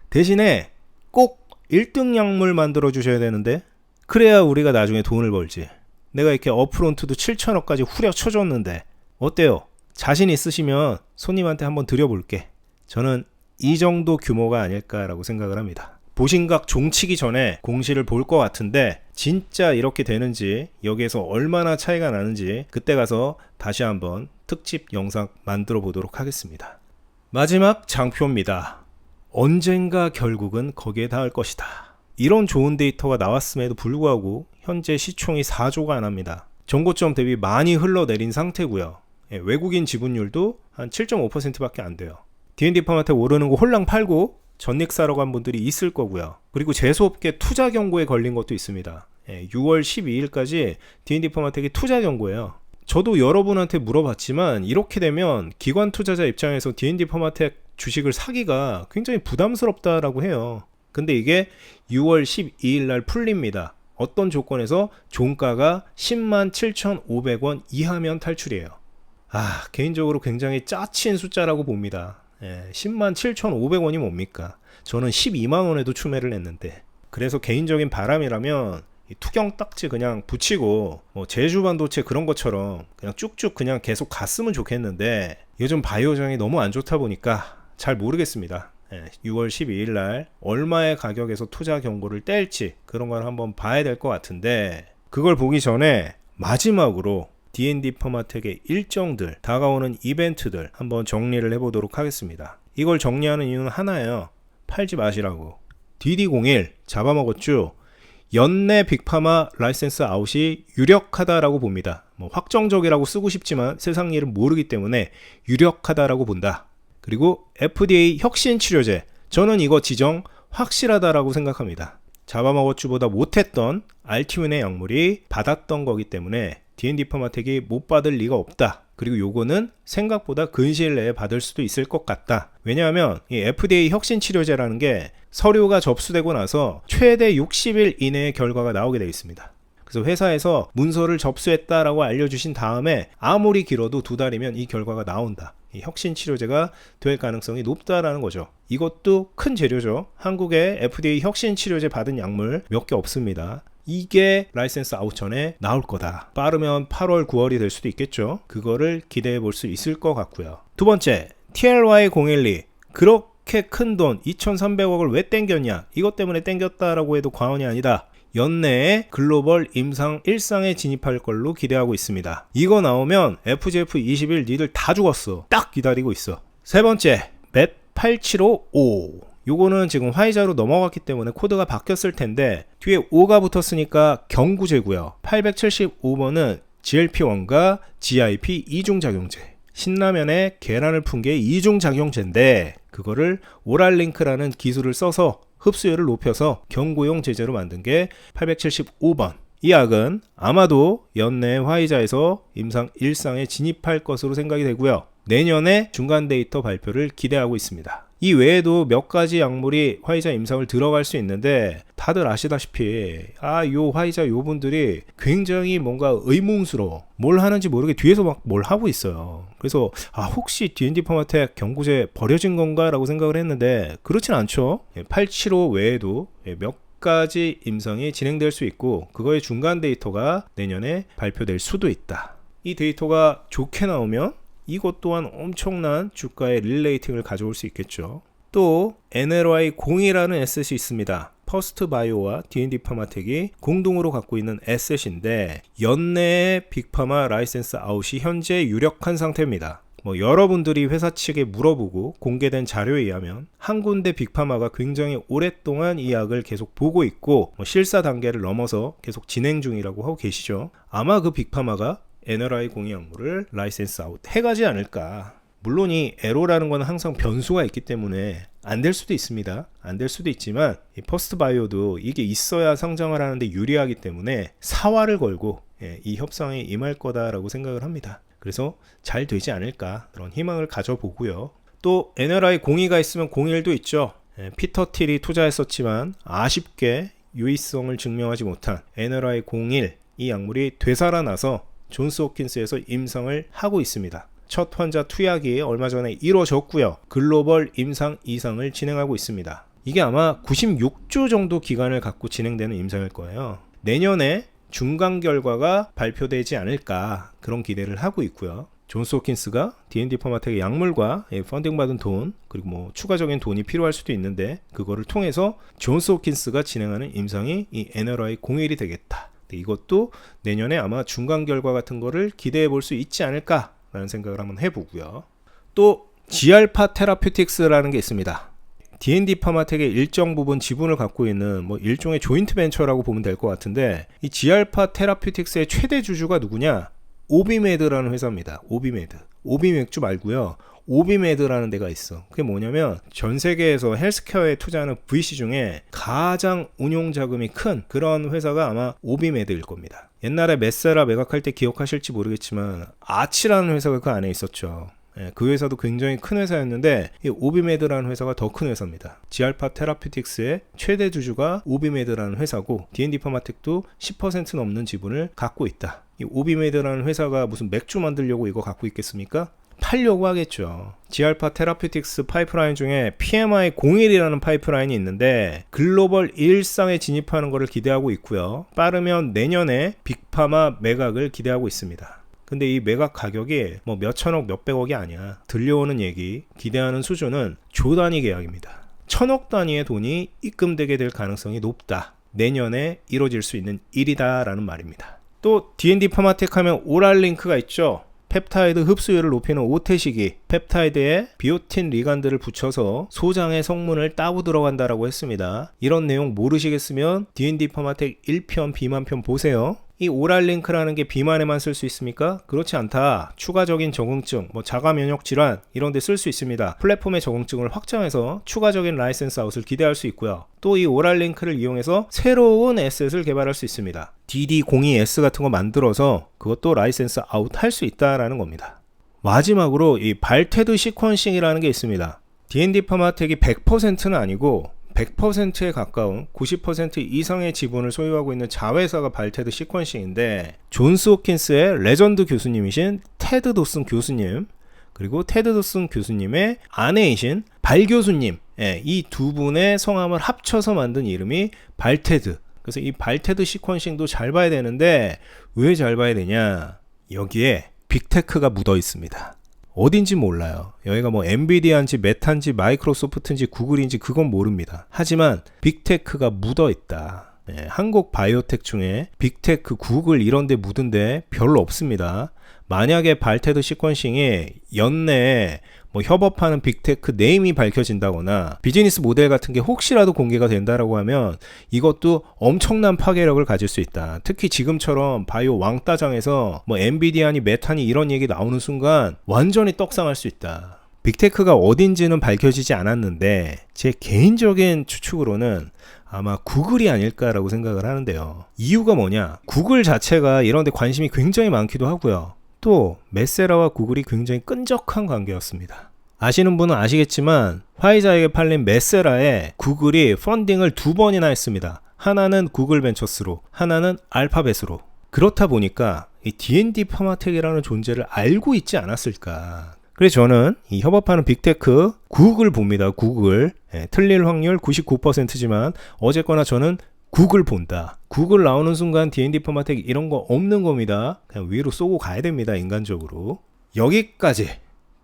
대신에 꼭 1등 약물 만들어 주셔야 되는데, 그래야 우리가 나중에 돈을 벌지. 내가 이렇게 업프론트도 7천억까지 후려쳐줬는데 어때요? 자신 있으시면 손님한테 한번 드려볼게. 저는 이 정도 규모가 아닐까라고 생각을 합니다. 보신각 종치기 전에 공시를 볼 것 같은데 진짜 이렇게 되는지, 여기에서 얼마나 차이가 나는지 그때 가서 다시 한번 특집 영상 만들어 보도록 하겠습니다. 마지막 장표입니다. 언젠가 결국은 거기에 닿을 것이다. 이런 좋은 데이터가 나왔음에도 불구하고 현재 시총이 4조가 안 합니다. 전고점 대비 많이 흘러내린 상태고요. 외국인 지분율도 한 7.5%밖에 안 돼요. D&D 파마텍 오르는 거 홀랑 팔고 전닉 사러 간 분들이 있을 거고요. 그리고 재수없게 투자 경고에 걸린 것도 있습니다. 6월 12일까지 D&D 퍼마텍이 투자 경고예요. 저도 여러분한테 물어봤지만 이렇게 되면 기관 투자자 입장에서 D&D 퍼마텍 주식을 사기가 굉장히 부담스럽다라고 해요. 근데 이게 6월 12일 날 풀립니다. 어떤 조건에서 종가가 107,500원 이하면 탈출이에요. 개인적으로 굉장히 짜친 숫자라고 봅니다. 107,500원이 뭡니까? 저는 12만원에도 추매를 했는데. 그래서 개인적인 바람이라면 투경 딱지 그냥 붙이고 제주 반도체 그런 것처럼 그냥 쭉쭉 그냥 계속 갔으면 좋겠는데, 요즘 바이오장이 너무 안 좋다 보니까 잘 모르겠습니다. 6월 12일 날 얼마의 가격에서 투자 경고를 뗄지 그런 걸 한번 봐야 될 것 같은데, 그걸 보기 전에 마지막으로 D&D 퍼마텍의 일정들, 다가오는 이벤트들 한번 정리를 해보도록 하겠습니다. 이걸 정리하는 이유는 하나예요. 팔지 마시라고. DD01 잡아먹었죠. 연내 빅파마 라이센스 아웃이 유력하다라고 봅니다. 확정적이라고 쓰고 싶지만 세상 일은 모르기 때문에 유력하다라고 본다. 그리고 FDA 혁신 치료제, 저는 이거 지정 확실하다라고 생각합니다. 잡아먹었주보다 못했던 알티윈의 약물이 받았던 거기 때문에 D&D 퍼마텍이 못 받을 리가 없다. 그리고 요거는 생각보다 근시일 내에 받을 수도 있을 것 같다. 왜냐하면 이 FDA 혁신 치료제라는 게 서류가 접수되고 나서 최대 60일 이내에 결과가 나오게 되어 있습니다. 그래서 회사에서 문서를 접수했다라고 알려주신 다음에 아무리 길어도 2달이면 이 결과가 나온다. 이 혁신 치료제가 될 가능성이 높다라는 거죠. 이것도 큰 재료죠. 한국에 FDA 혁신 치료제 받은 약물 몇 개 없습니다. 이게 라이센스 아웃 전에 나올 거다. 빠르면 8월, 9월이 될 수도 있겠죠. 그거를 기대해 볼 수 있을 것 같고요. 두 번째, TLY012. 그렇게 큰 돈 2,300억을 왜 땡겼냐? 이것 때문에 땡겼다라고 해도 과언이 아니다. 연내에 글로벌 임상 1상에 진입할 걸로 기대하고 있습니다. 이거 나오면 FGF21 니들 다 죽었어. 딱 기다리고 있어. 세 번째, 맷8755. 요거는 지금 화이자로 넘어갔기 때문에 코드가 바뀌었을 텐데 뒤에 5가 붙었으니까 경구제고요. 875번은 GLP-1과 GIP 이중작용제. 신라면에 계란을 푼 게 이중작용제인데 그거를 오랄링크라는 기술을 써서 흡수율을 높여서 경구용 제제로 만든 게 875번. 이 약은 아마도 연내 화이자에서 임상 1상에 진입할 것으로 생각이 되고요. 내년에 중간 데이터 발표를 기대하고 있습니다. 이 외에도 몇 가지 약물이 화이자 임상을 들어갈 수 있는데 다들 아시다시피 요 화이자 요 분들이 굉장히 뭔가 의문스러워. 뭘 하는지 모르게 뒤에서 막 뭘 하고 있어요. 그래서 혹시 D&D 퍼마텍 경구제 버려진 건가 라고 생각을 했는데 그렇진 않죠. 875 외에도 몇 가지 임상이 진행될 수 있고 그거의 중간 데이터가 내년에 발표될 수도 있다. 이 데이터가 좋게 나오면 이것 또한 엄청난 주가의 릴레이팅을 가져올 수 있겠죠. 또 NLY02라는 에셋이 있습니다. 퍼스트 바이오와 D&D 퍼마텍이 공동으로 갖고 있는 에셋인데 연내에 빅파마 라이센스 아웃이 현재 유력한 상태입니다. 여러분들이 회사 측에 물어보고 공개된 자료에 의하면 한 군데 빅파마가 굉장히 오랫동안 이 약을 계속 보고 있고 실사 단계를 넘어서 계속 진행 중이라고 하고 계시죠. 아마 그 빅파마가 NLY02 약물을 라이센스 아웃 해가지 않을까. 물론 이 에로라는 건 항상 변수가 있기 때문에 안 될 수도 있습니다. 안 될 수도 있지만 이 퍼스트 바이오도 이게 있어야 성장을 하는데 유리하기 때문에 사활을 걸고 이 협상에 임할 거다라고 생각을 합니다. 그래서 잘 되지 않을까 그런 희망을 가져보고요. 또 NLY02가 있으면 01도 있죠. 피터 틸이 투자했었지만 아쉽게 유의성을 증명하지 못한 NLY01 이 약물이 되살아나서 존스 홉킨스에서 임상을 하고 있습니다. 첫 환자 투약이 얼마 전에 이루어졌고요. 글로벌 임상 2상을 진행하고 있습니다. 이게 아마 96주 정도 기간을 갖고 진행되는 임상일 거예요. 내년에 중간 결과가 발표되지 않을까 그런 기대를 하고 있고요. 존스 홉킨스가 D&D 퍼마텍의 약물과 펀딩 받은 돈 그리고 추가적인 돈이 필요할 수도 있는데 그거를 통해서 존스 홉킨스가 진행하는 임상이 이 NLY01이 되겠다. 이것도 내년에 아마 중간 결과 같은 거를 기대해 볼 수 있지 않을까라는 생각을 한번 해보고요. 또 GR파 테라퓨틱스라는 게 있습니다. D&D 퍼마텍의 일정 부분 지분을 갖고 있는 일종의 조인트 벤처라고 보면 될 것 같은데 이 GR파 테라퓨틱스의 최대 주주가 누구냐? 오비메드라는 회사입니다. 오비메드. 오비맥주 말고요. 오비메드라는 데가 있어. 그게 뭐냐면 전 세계에서 헬스케어에 투자하는 VC 중에 가장 운용 자금이 큰 그런 회사가 아마 오비메드일 겁니다. 옛날에 메세라 매각할 때 기억하실지 모르겠지만 아치라는 회사가 그 안에 있었죠. 그 회사도 굉장히 큰 회사였는데 이 오비메드라는 회사가 더 큰 회사입니다. 지알파 테라피틱스의 최대 주주가 오비메드라는 회사고 D&D 파마텍도 10% 넘는 지분을 갖고 있다. 이 오비메드라는 회사가 무슨 맥주 만들려고 이거 갖고 있겠습니까? 팔려고 하겠죠. 지알파 테라피틱스 파이프라인 중에 PMI01이라는 파이프라인이 있는데 글로벌 1상에 진입하는 것을 기대하고 있고요. 빠르면 내년에 빅파마 매각을 기대하고 있습니다. 근데 이 매각 가격이 뭐 몇천억 몇백억이 아니야. 들려오는 얘기, 기대하는 수준은 조 단위 계약입니다. 천억 단위의 돈이 입금되게 될 가능성이 높다. 내년에 이루어질 수 있는 일이다 라는 말입니다. 또 D&D 파마텍 하면 오랄링크가 있죠. 펩타이드 흡수율을 높이는 오태식이 펩타이드에 비오틴 리간드를 붙여서 소장의 성분을 따고 들어간다라고 했습니다. 이런 내용 모르시겠으면 D&D 파마텍 1편, 비만 편 보세요. 이 오랄링크라는 게 비만에만 쓸 수 있습니까? 그렇지 않다. 추가적인 적응증, 자가 면역 질환 이런 데 쓸 수 있습니다. 플랫폼의 적응증을 확장해서 추가적인 라이센스 아웃을 기대할 수 있고요. 또 이 오랄링크를 이용해서 새로운 에셋을 개발할 수 있습니다. DD02S 같은 거 만들어서 그것도 라이센스 아웃 할 수 있다라는 겁니다. 마지막으로 이 발테드 시퀀싱이라는 게 있습니다. D&D 파마텍이 100%는 아니고 100%에 가까운 90% 이상의 지분을 소유하고 있는 자회사가 발테드 시퀀싱인데 존스 홉킨스의 레전드 교수님이신 테드 도슨 교수님 그리고 테드 도슨 교수님의 아내이신 발 교수님 이 두 분의 성함을 합쳐서 만든 이름이 발테드. 그래서 이 발테드 시퀀싱도 잘 봐야 되는데 왜 잘 봐야 되냐, 여기에 빅테크가 묻어 있습니다. 어딘지 몰라요. 여기가 엔비디아인지 메타인지 마이크로소프트인지 구글인지 그건 모릅니다. 하지만 빅테크가 묻어 있다. 한국 바이오텍 중에 빅테크, 구글 이런 데 묻은 데 별로 없습니다. 만약에 발테드 시퀀싱이 연내에 협업하는 빅테크 네임이 밝혀진다거나 비즈니스 모델 같은 게 혹시라도 공개가 된다라고 하면 이것도 엄청난 파괴력을 가질 수 있다. 특히 지금처럼 바이오 왕따장에서 엔비디아니 메타니 이런 얘기 나오는 순간 완전히 떡상할 수 있다. 빅테크가 어딘지는 밝혀지지 않았는데 제 개인적인 추측으로는 아마 구글이 아닐까라고 생각을 하는데요. 이유가 뭐냐? 구글 자체가 이런 데 관심이 굉장히 많기도 하고요. 또 메세라와 구글이 굉장히 끈적한 관계였습니다. 아시는 분은 아시겠지만 화이자에게 팔린 메세라에 구글이 펀딩을 2번이나 했습니다. 하나는 구글 벤처스로, 하나는 알파벳으로. 그렇다 보니까 이 D&D 파마텍이라는 존재를 알고 있지 않았을까. 그래서 저는 이 협업하는 빅테크 구글 봅니다. 구글. 틀릴 확률 99%지만 어쨌거나 저는 구글 본다. 구글 나오는 순간 D&D 파마텍 이런 거 없는 겁니다. 그냥 위로 쏘고 가야 됩니다. 인간적으로. 여기까지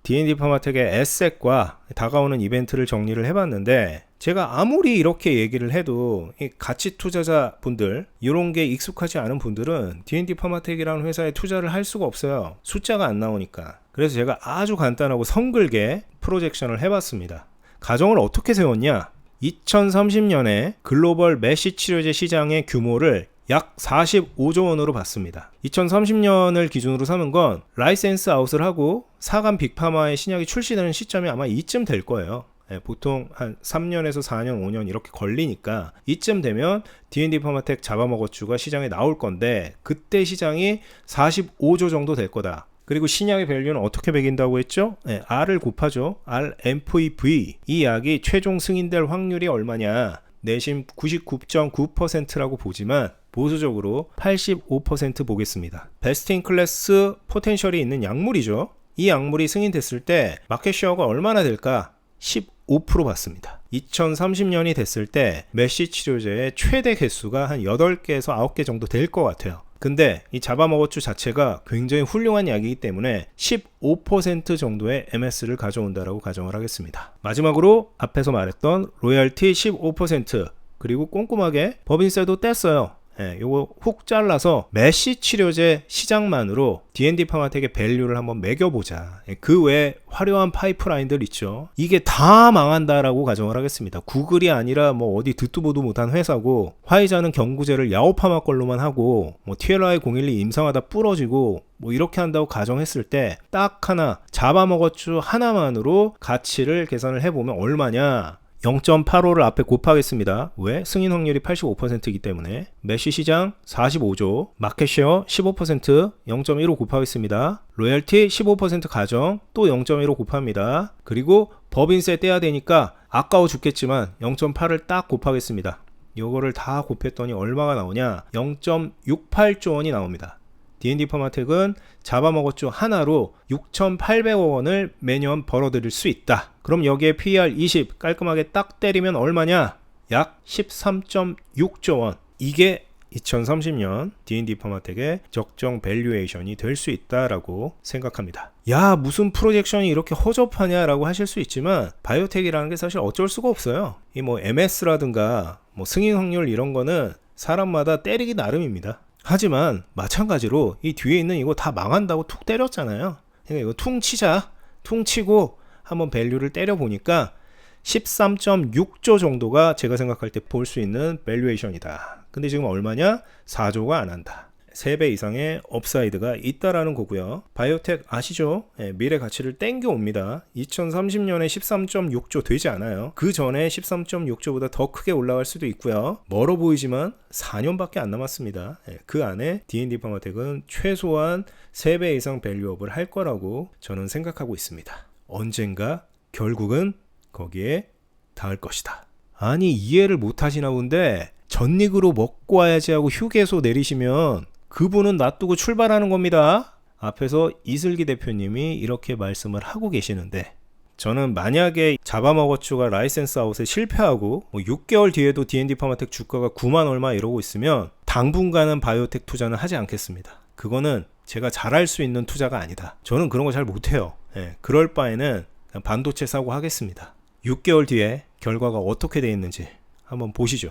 D&D 파마텍의 에셋과 다가오는 이벤트를 정리를 해봤는데 제가 아무리 이렇게 얘기를 해도 이 가치 투자자 분들 이런 게 익숙하지 않은 분들은 D&D 파마텍이라는 회사에 투자를 할 수가 없어요. 숫자가 안 나오니까. 그래서 제가 아주 간단하고 성글게 프로젝션을 해봤습니다. 가정을 어떻게 세웠냐? 2030년에 글로벌 메시 치료제 시장의 규모를 약 45조 원으로 봤습니다. 2030년을 기준으로 삼은 건 라이센스 아웃을 하고 사간 빅파마의 신약이 출시되는 시점이 아마 이쯤 될 거예요. 보통 한 3년에서 4년, 5년 이렇게 걸리니까 이쯤 되면 D&D 파마텍 잡아먹었주가 시장에 나올 건데 그때 시장이 45조 정도 될 거다. 그리고 신약의 밸류는 어떻게 매긴다고 했죠? R을 곱하죠. RMVV. 이 약이 최종 승인될 확률이 얼마냐? 내심 99.9%라고 보지만 보수적으로 85% 보겠습니다. 베스트 인 클래스 포텐셜이 있는 약물이죠. 이 약물이 승인됐을 때 마켓 쉐어가 얼마나 될까? 15% 봤습니다. 2030년이 됐을 때 메시 치료제의 최대 개수가 한 8개에서 9개 정도 될 것 같아요. 근데 이 잡아먹었주 자체가 굉장히 훌륭한 약이기 때문에 15% 정도의 MS를 가져온다라고 가정을 하겠습니다. 마지막으로 앞에서 말했던 로열티 15% 그리고 꼼꼼하게 법인세도 뗐어요. 요거 훅 잘라서 메쉬 치료제 시장만으로 D&D 파마텍의 밸류를 한번 매겨보자. 그 외에 화려한 파이프라인들 있죠. 이게 다 망한다라고 가정을 하겠습니다. 구글이 아니라 뭐 어디 듣도 보도 못한 회사고, 화이자는 경구제를 야오파마 걸로만 하고, 뭐 TLI 012 임상하다 부러지고, 뭐 이렇게 한다고 가정했을 때 딱 하나 잡아먹었죠 하나만으로 가치를 계산을 해보면 얼마냐? 0.85를 앞에 곱하겠습니다. 왜? 승인 확률이 85%이기 때문에. 메쉬 시장 45조, 마켓쉐어 15%, 0.15 곱하겠습니다. 로열티 15% 가정, 또 0.15 곱합니다. 그리고 법인세 떼야 되니까 아까워 죽겠지만 0.8을 딱 곱하겠습니다. 요거를 다 곱했더니 얼마가 나오냐? 0.68조 원이 나옵니다. D&D 파마텍은 잡아먹었죠 하나로 6,800억 원을 매년 벌어들일 수 있다. 그럼 여기에 PER 20 깔끔하게 딱 때리면 얼마냐? 약 13.6조 원. 이게 2030년 D&D 파마텍의 적정 밸류에이션이 될 수 있다라고 생각합니다. 야, 무슨 프로젝션이 이렇게 허접하냐라고 하실 수 있지만, 바이오텍이라는 게 사실 어쩔 수가 없어요. 이 뭐 MS라든가 뭐 승인 확률 이런 거는 사람마다 때리기 나름입니다. 하지만 마찬가지로 이 뒤에 있는 이거 다 망한다고 툭 때렸잖아요. 그러니까 이거 퉁 치자. 퉁 치고 한번 밸류를 때려 보니까 13.6조 정도가 제가 생각할 때 볼 수 있는 밸류에이션이다. 근데 지금 얼마냐? 4조가 안 한다. 3배 이상의 업사이드가 있다라는 거고요. 바이오텍 아시죠? 미래 가치를 땡겨 옵니다. 2030년에 13.6조 되지 않아요. 그 전에 13.6조보다 더 크게 올라갈 수도 있고요. 멀어 보이지만 4년밖에 안 남았습니다. 그 안에 D&D 파마텍은 최소한 3배 이상 밸류업을 할 거라고 저는 생각하고 있습니다. 언젠가 결국은 거기에 닿을 것이다. 아니, 이해를 못 하시나 본데, 전릭으로 먹고 와야지 하고 휴게소 내리시면 그분은 놔두고 출발하는 겁니다. 앞에서 이슬기 대표님이 이렇게 말씀을 하고 계시는데, 저는 만약에 잡아먹었죠가 라이센스 아웃에 실패하고 6개월 뒤에도 D&D 파마텍 주가가 9만 얼마 이러고 있으면 당분간은 바이오텍 투자는 하지 않겠습니다. 그거는 제가 잘할 수 있는 투자가 아니다. 저는 그런 거 잘 못해요. 그럴 바에는 그냥 반도체 사고 하겠습니다. 6개월 뒤에 결과가 어떻게 되어 있는지 한번 보시죠.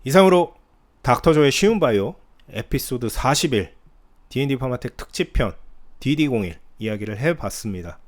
이상으로 닥터조의 쉬운 바이오 에피소드 41 D&D 파마텍 특집편 DD01 이야기를 해봤습니다.